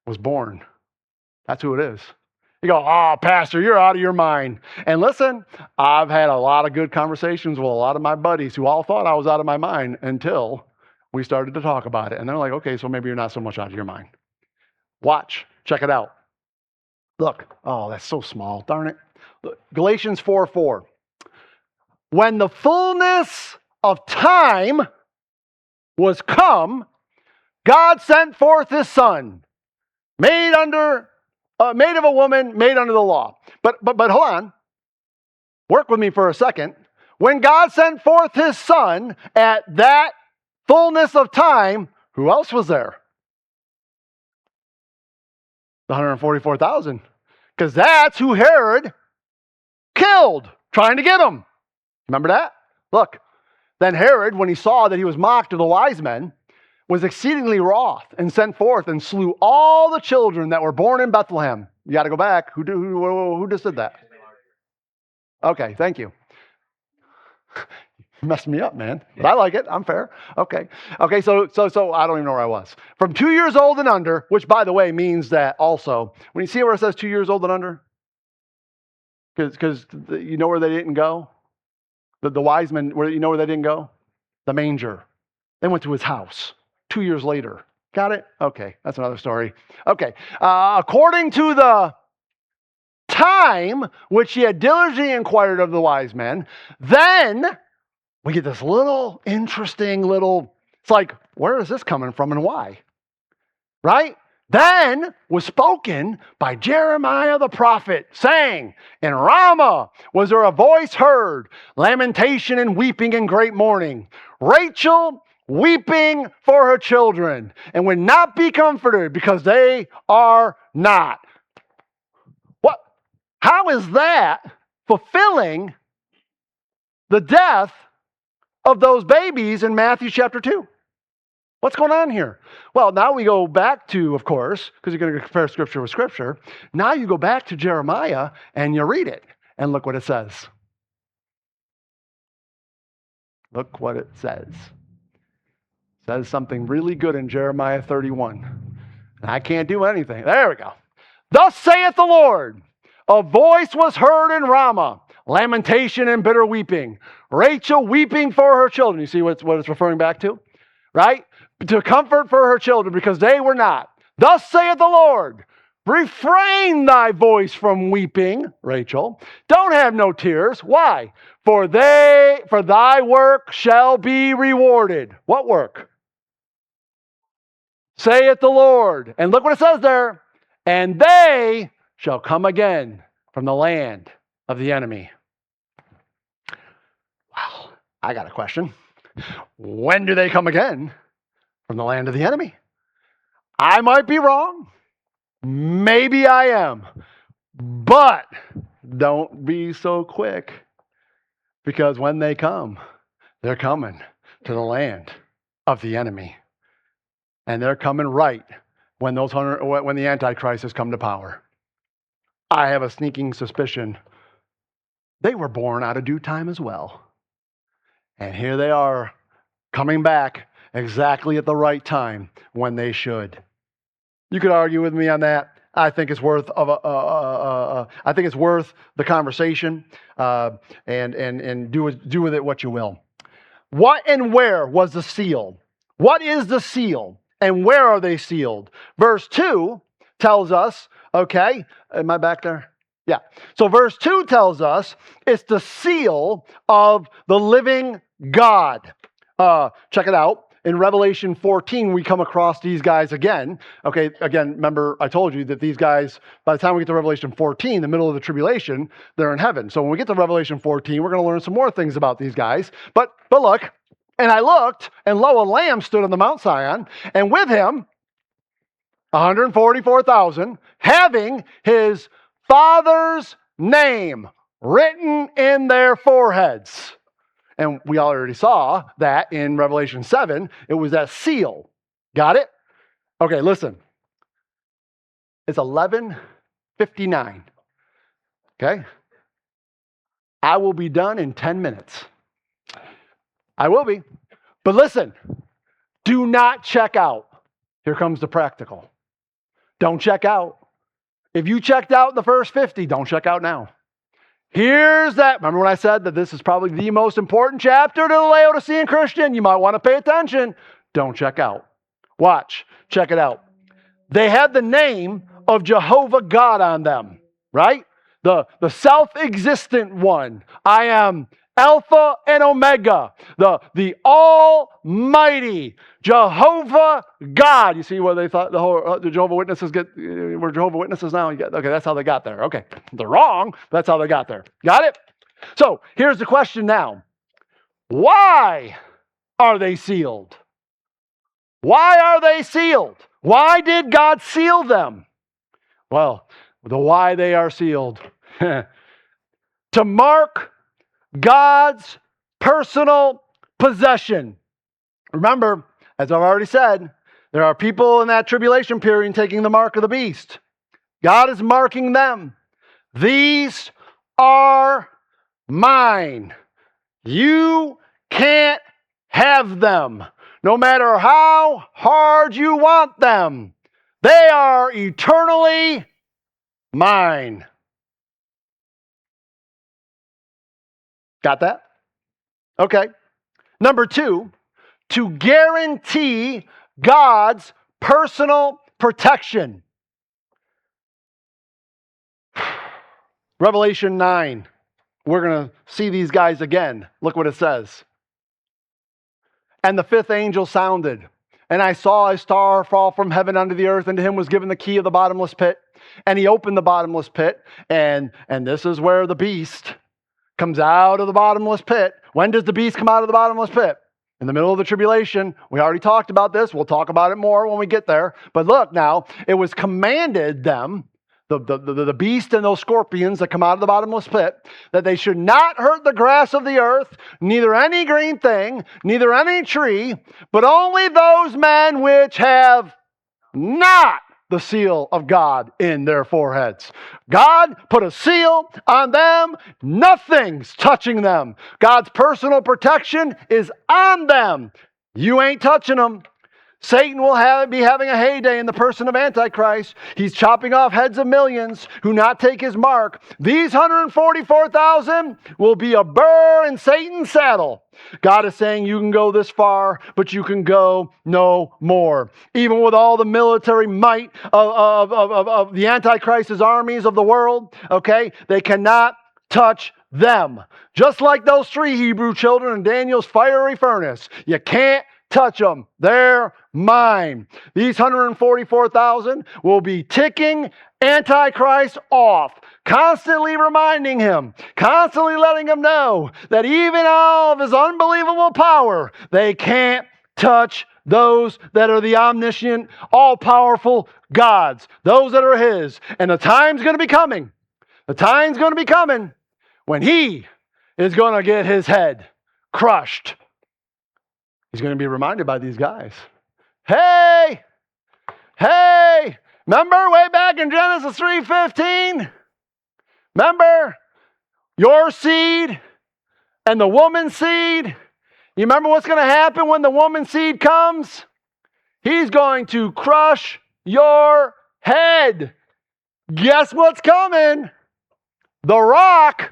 was born. That's who it is. You go, oh, Pastor, you're out of your mind. And listen, I've had a lot of good conversations with a lot of my buddies who all thought I was out of my mind until we started to talk about it. And they're like, okay, so maybe you're not so much out of your mind. Watch. Check it out. Look. Oh, that's so small. Darn it. Look, Galatians 4:4. When the fullness of time was come, God sent forth his Son, made of a woman, made under the law. But hold on. Work with me for a second. When God sent forth his Son at that fullness of time, who else was there? The 144,000. Because that's who Herod killed, trying to get him. Remember that? Look. Then Herod, when he saw that he was mocked of the wise men, was exceedingly wroth and sent forth and slew all the children that were born in Bethlehem. You got to go back. Who just did that? Okay, thank you. You messed me up, man. But I like it. I'm fair. Okay, so I don't even know where I was. From 2 years old and under, which, by the way, means that also, when you see where it says 2 years old and under, because you know where they didn't go? The wise men, you know where they didn't go? The manger. They went to his house 2 years later. Got it? Okay, that's another story. Okay, according to the time which he had diligently inquired of the wise men, then we get this little interesting little It's like, where is this coming from and why? Right? Then was spoken by Jeremiah the prophet, saying, in Ramah was there a voice heard, lamentation and weeping and great mourning. Rachel weeping for her children, and would not be comforted because they are not. What? How is that fulfilling the death of those babies in Matthew chapter 2? What's going on here? Well, now we go back to, of course, because you're going to compare Scripture with Scripture. Now you go back to Jeremiah and you read it. And look what it says. Look what it says. It says something really good in Jeremiah 31. And I can't do anything. There we go. Thus saith the Lord, a voice was heard in Ramah, lamentation and bitter weeping. Rachel weeping for her children. You see what it's referring back to? Right? To comfort for her children, because they were not. Thus saith the Lord, refrain thy voice from weeping, Rachel. Don't have no tears. Why? For thy work shall be rewarded. What work? Saith the Lord. And look what it says there. And they shall come again from the land of the enemy. Wow, I got a question. When do they come again from the land of the enemy? I might be wrong. Maybe I am. But don't be so quick, because when they come, they're coming to the land of the enemy. And they're coming right when when the Antichrist has come to power. I have a sneaking suspicion they were born out of due time as well. And here they are coming back exactly at the right time when they should. You could argue with me on that. I think it's worth the conversation, and do with it what you will. What and where was the seal? What is the seal, and where are they sealed? Verse 2 tells us. Okay, am I back there? Yeah. So verse 2 tells us it's the seal of the living God. Check it out. In Revelation 14, we come across these guys again. Okay, again, remember I told you that these guys, by the time we get to Revelation 14, the middle of the tribulation, they're in heaven. So when we get to Revelation 14, we're going to learn some more things about these guys. But look, and I looked, and lo, a lamb stood on the Mount Zion, and with him 144,000, having his Father's name written in their foreheads. And we already saw that in Revelation 7. It was that seal. Got it? Okay, listen. It's 11:59. Okay? I will be done in 10 minutes. I will be. But listen, do not check out. Here comes the practical. Don't check out. If you checked out in the first 50, don't check out now. Here's that. Remember when I said that this is probably the most important chapter to the Laodicean Christian? You might want to pay attention. Don't check out. Watch. Check it out. They had the name of Jehovah God on them, right? The self-existent one. I am Alpha and Omega, the Almighty Jehovah God. You see where they thought the Jehovah Witnesses were Jehovah Witnesses now? Okay, that's how they got there. Okay, they're wrong. But that's how they got there. Got it? So here's the question now. Why are they sealed? Why are they sealed? Why did God seal them? Well, the why they are sealed. To mark God's personal possession. Remember, as I've already said, there are people in that tribulation period taking the mark of the beast. God is marking them. These are mine. You can't have them, no matter how hard you want them. They are eternally mine. Got that? Okay. Number 2, to guarantee God's personal protection. Revelation 9. We're going to see these guys again. Look what it says. And the fifth angel sounded, and I saw a star fall from heaven unto the earth, and to him was given the key of the bottomless pit. And he opened the bottomless pit, and this is where the beast comes out of the bottomless pit. When does the beast come out of the bottomless pit? In the middle of the tribulation. We already talked about this. We'll talk about it more when we get there. But look now, it was commanded them, the beast and those scorpions that come out of the bottomless pit, that they should not hurt the grass of the earth, neither any green thing, neither any tree, but only those men which have not the seal of God in their foreheads. God put a seal on them. Nothing's touching them. God's personal protection is on them. You ain't touching them. Satan will be having a heyday in the person of Antichrist. He's chopping off heads of millions who not take his mark. These 144,000 will be a burr in Satan's saddle. God is saying you can go this far, but you can go no more. Even with all the military might of the Antichrist's armies of the world, okay, they cannot touch them. Just like those three Hebrew children in Daniel's fiery furnace. You can't touch them. They're mine. These 144,000 will be ticking Antichrist off, constantly reminding him, constantly letting him know that even all of his unbelievable power, they can't touch those that are the omniscient, all-powerful gods, those that are his. And the time's going to be coming. The time's going to be coming when he is going to get his head crushed. He's going to be reminded by these guys. Hey, remember way back in Genesis 3:15? Remember your seed and the woman's seed? You remember what's going to happen when the woman's seed comes? He's going to crush your head. Guess what's coming? The rock.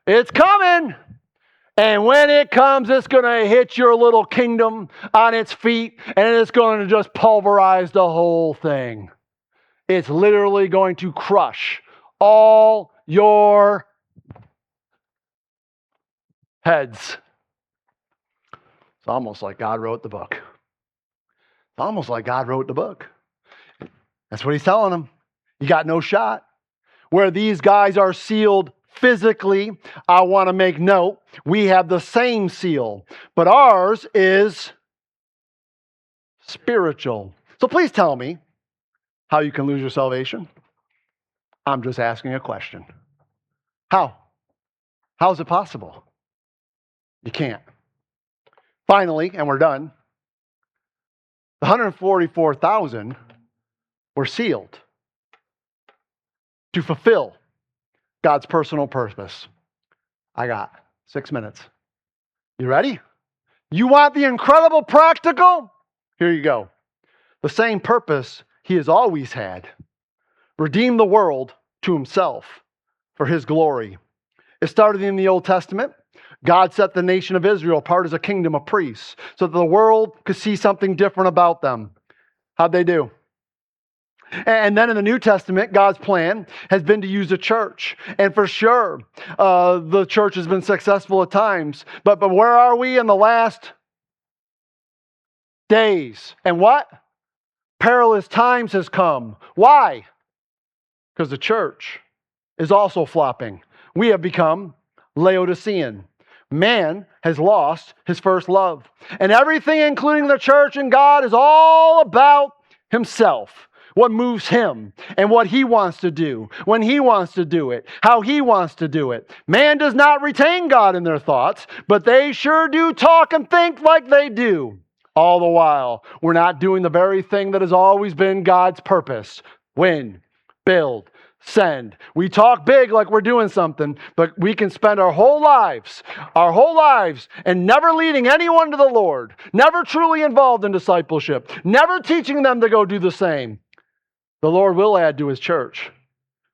It's coming. And when it comes, it's going to hit your little kingdom on its feet, and it's going to just pulverize the whole thing. It's literally going to crush all your heads. It's almost like God wrote the book. It's almost like God wrote the book. That's what he's telling them. You got no shot. Where these guys are sealed physically, I want to make note, we have the same seal, but ours is spiritual. So please tell me how you can lose your salvation. I'm just asking a question. How? How is it possible? You can't. Finally, and we're done, the 144,000 were sealed to fulfill God's personal purpose. I got 6 minutes. You ready? You want the incredible practical? Here you go. The same purpose he has always had. Redeem the world to himself for his glory. It started in the Old Testament. God set the nation of Israel apart as a kingdom of priests so that the world could see something different about them. How'd they do? And then in the New Testament, God's plan has been to use the church. And for sure, the church has been successful at times. But where are we in the last days? And what? Perilous times has come. Why? Because the church is also flopping. We have become Laodicean. Man has lost his first love. And everything, including the church and God, is all about himself. What moves him and what he wants to do, when he wants to do it, how he wants to do it. Man does not retain God in their thoughts, but they sure do talk and think like they do. All the while, we're not doing the very thing that has always been God's purpose. Win, build, send. We talk big like we're doing something, but we can spend our whole lives, and never leading anyone to the Lord, never truly involved in discipleship, never teaching them to go do the same. The Lord will add to his church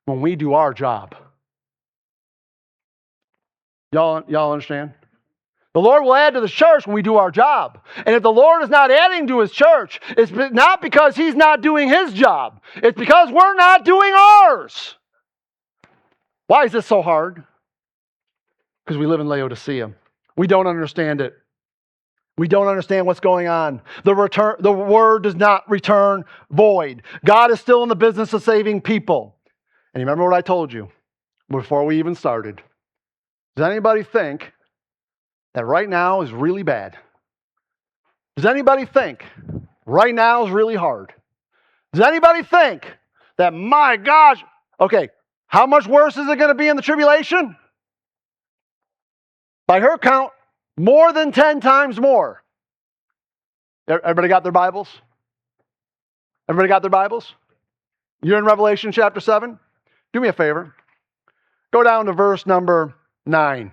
when we do our job. Y'all understand? The Lord will add to the church when we do our job. And if the Lord is not adding to his church, it's not because he's not doing his job. It's because we're not doing ours. Why is this so hard? Because we live in Laodicea. We don't understand it. We don't understand what's going on. The word does not return void. God is still in the business of saving people. And you remember what I told you before we even started? Does anybody think that right now is really bad? Does anybody think right now is really hard? Does anybody think that, my gosh, okay, how much worse is it going to be in the tribulation? By her count, more than 10 times more. Everybody got their Bibles? Everybody got their Bibles? You're in Revelation chapter 7? Do me a favor. Go down to verse number 9.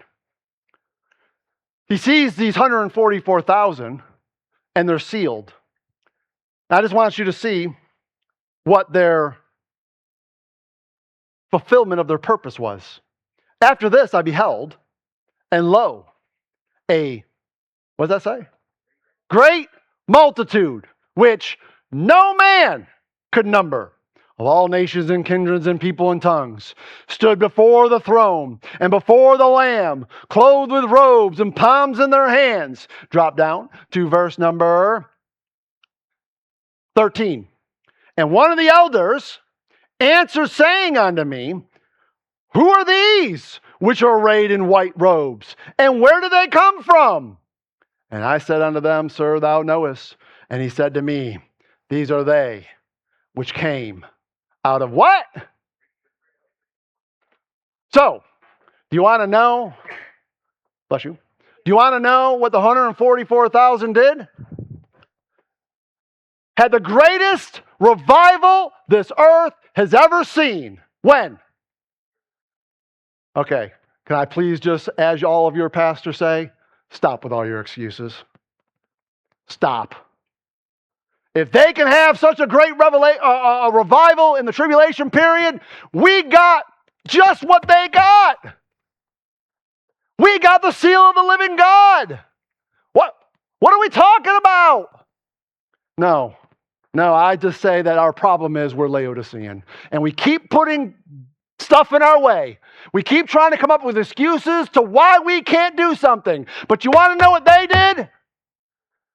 He sees these 144,000 and they're sealed. I just want you to see what their fulfillment of their purpose was. After this I beheld, and lo, what does that say? Great multitude, which no man could number, of all nations and kindreds and people and tongues, stood before the throne and before the Lamb, clothed with robes and palms in their hands. Drop down to verse number 13. And one of the elders answered, saying unto me, who are these which are arrayed in white robes? And where do they come from? And I said unto them, Sir, thou knowest. And he said to me, these are they which came out of what? So, do you want to know? Bless you. Do you want to know what the 144,000 did? Had the greatest revival this earth has ever seen. When? Okay, can I please just, as all of your pastors say, stop with all your excuses. Stop. If they can have such a great revival in the tribulation period, we got just what they got. We got the seal of the living God. What are we talking about? No, I just say that our problem is we're Laodicean. And we keep putting stuff in our way. We keep trying to come up with excuses to why we can't do something. But you want to know what they did?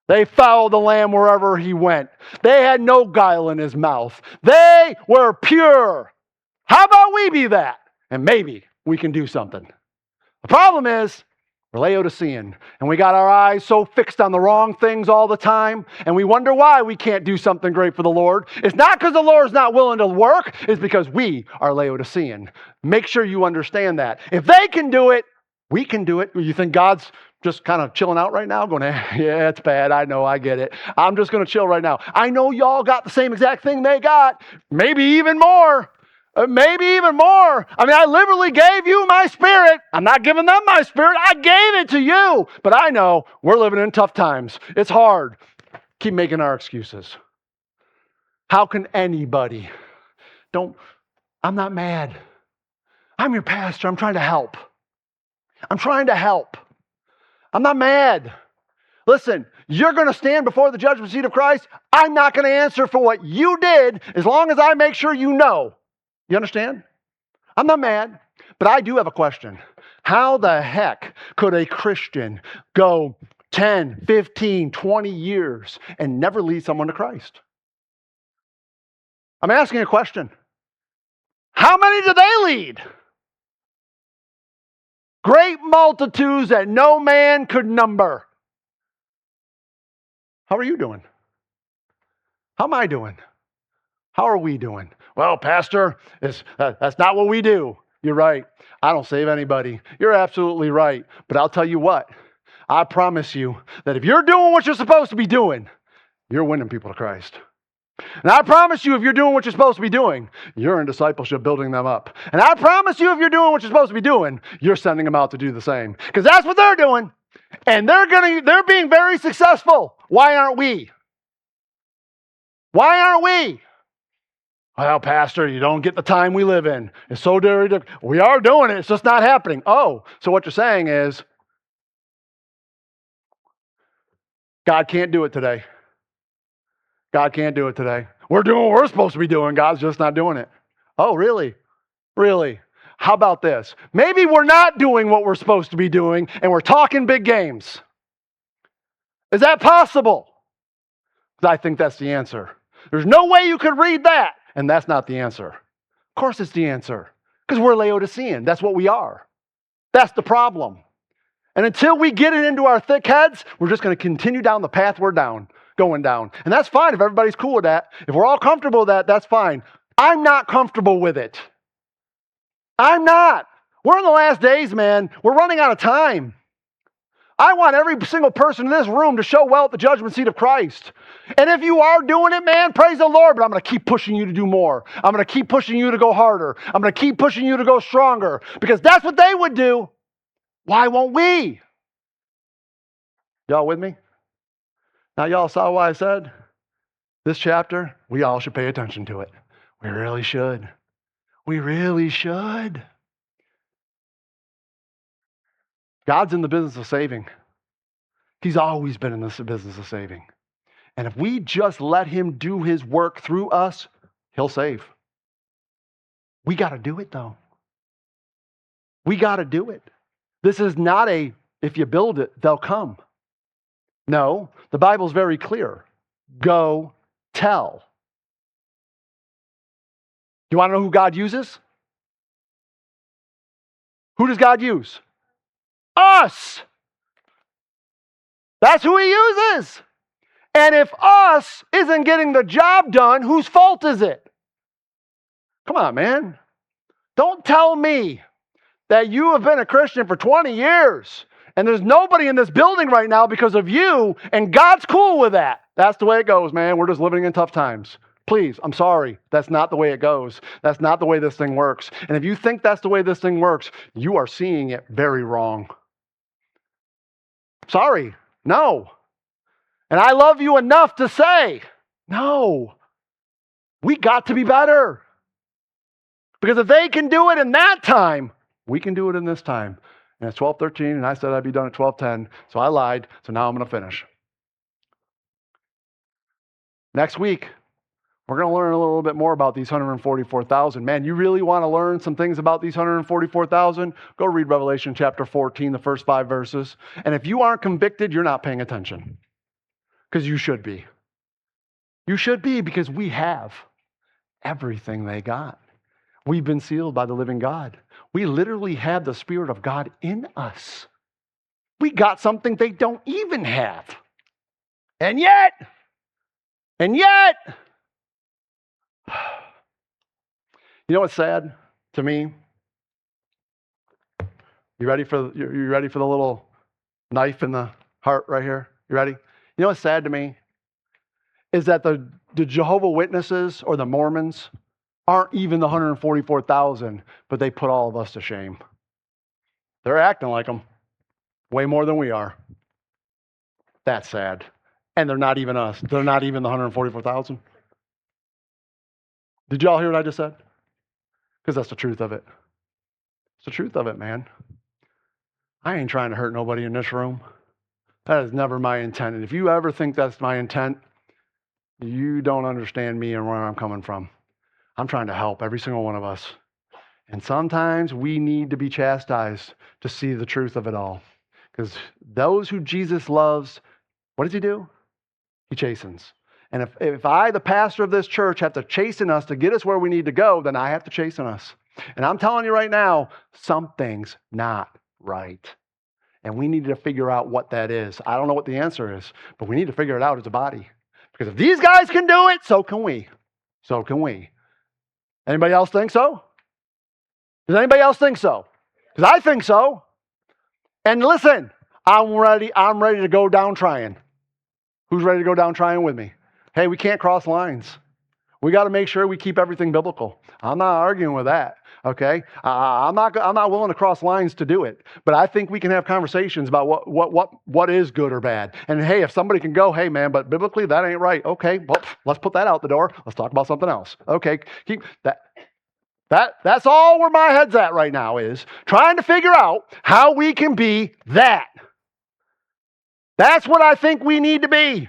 They followed the Lamb wherever he went. They had no guile in his mouth. They were pure. How about we be that? And maybe we can do something. The problem is, we're Laodicean, and we got our eyes so fixed on the wrong things all the time, and we wonder why we can't do something great for the Lord. It's not because the Lord's not willing to work, it's because we are Laodicean. Make sure you understand that. If they can do it, we can do it. You think God's just kind of chilling out right now, going, yeah, it's bad, I know, I get it. I'm just going to chill right now. I know y'all got the same exact thing they got, maybe even more. Maybe even more. I mean, I literally gave you my spirit. I'm not giving them my spirit. I gave it to you. But I know we're living in tough times. It's hard. Keep making our excuses. How can anybody? I'm not mad. I'm your pastor. I'm trying to help. I'm not mad. Listen, you're going to stand before the judgment seat of Christ. I'm not going to answer for what you did as long as I make sure you know. You understand? I'm not mad, but I do have a question. How the heck could a Christian go 10, 15, 20 years and never lead someone to Christ? I'm asking a question. How many do they lead? Great multitudes that no man could number. How are you doing? How am I doing? How are we doing? Well, Pastor, that's not what we do. You're right. I don't save anybody. You're absolutely right. But I'll tell you what. I promise you that if you're doing what you're supposed to be doing, you're winning people to Christ. And I promise you if you're doing what you're supposed to be doing, you're in discipleship building them up. And I promise you if you're doing what you're supposed to be doing, you're sending them out to do the same. Because that's what they're doing. And they're being very successful. Why aren't we? Why aren't we? Well, Pastor, you don't get the time we live in. It's so dirty. We are doing it. It's just not happening. Oh, so what you're saying is God can't do it today. God can't do it today. We're doing what we're supposed to be doing. God's just not doing it. Oh, really? Really? How about this? Maybe we're not doing what we're supposed to be doing and we're talking big games. Is that possible? I think that's the answer. There's no way you could read that, and that's not the answer. Of course it's the answer, because we're Laodicean. That's what we are. That's the problem. And until we get it into our thick heads, we're just going to continue down the path we're going down. And that's fine if everybody's cool with that. If we're all comfortable with that, that's fine. I'm not comfortable with it. I'm not. We're in the last days, man. We're running out of time. I want every single person in this room to show well at the judgment seat of Christ. And if you are doing it, man, praise the Lord, but I'm going to keep pushing you to do more. I'm going to keep pushing you to go harder. I'm going to keep pushing you to go stronger, because that's what they would do. Why won't we? Y'all with me? Now, y'all saw what I said? This chapter, we all should pay attention to it. We really should. We really should. God's in the business of saving. He's always been in this business of saving. And if we just let him do his work through us, he'll save. We got to do it, though. We got to do it. This is not a, if you build it, they'll come. No, the Bible's very clear. Go tell. You want to know who God uses? Who does God use? Us. That's who he uses. And if us isn't getting the job done, whose fault is it? Come on, man. Don't tell me that you have been a Christian for 20 years and there's nobody in this building right now because of you, and God's cool with that. That's the way it goes, man. We're just living in tough times. Please, I'm sorry. That's not the way it goes. That's not the way this thing works. And if you think that's the way this thing works, you are seeing it very wrong. Sorry. No. And I love you enough to say, no. We got to be better. Because if they can do it in that time, we can do it in this time. And it's 12:13, and I said I'd be done at 12:10, so I lied, so now I'm going to finish. Next week, we're going to learn a little bit more about these 144,000. Man, you really want to learn some things about these 144,000? Go read Revelation chapter 14, the first 5 verses. And if you aren't convicted, you're not paying attention. Because you should be. You should be, because we have everything they got. We've been sealed by the living God. We literally have the Spirit of God in us. We got something they don't even have. And yet, you know what's sad to me? You ready for the little knife in the heart right here? You ready? You know what's sad to me? Is that the Jehovah's Witnesses or the Mormons aren't even the 144,000, but they put all of us to shame. They're acting like them way more than we are. That's sad. And they're not even us. They're not even the 144,000. Did y'all hear what I just said? Because that's the truth of it. It's the truth of it, man. I ain't trying to hurt nobody in this room. That is never my intent. And if you ever think that's my intent, you don't understand me and where I'm coming from. I'm trying to help every single one of us. And sometimes we need to be chastised to see the truth of it all. Because those who Jesus loves, what does he do? He chastens. And if I, the pastor of this church, have to chasten us to get us where we need to go, then I have to chasten us. And I'm telling you right now, something's not right. And we need to figure out what that is. I don't know what the answer is, but we need to figure it out as a body. Because if these guys can do it, so can we. So can we. Anybody else think so? Does anybody else think so? Because I think so. And listen, I'm ready to go down trying. Who's ready to go down trying with me? Hey, we can't cross lines. We got to make sure we keep everything biblical. I'm not arguing with that, okay? I'm not willing to cross lines to do it. But I think we can have conversations about what is good or bad. And hey, if somebody can go, hey man, but biblically that ain't right. Okay, well, let's put that out the door. Let's talk about something else. Okay, keep that. That's all where my head's at right now, is trying to figure out how we can be that. That's what I think we need to be.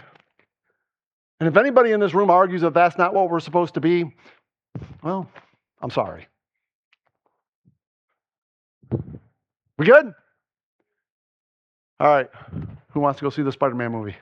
And if anybody in this room argues that that's not what we're supposed to be, well, I'm sorry. We good? All right. Who wants to go see the Spider-Man movie?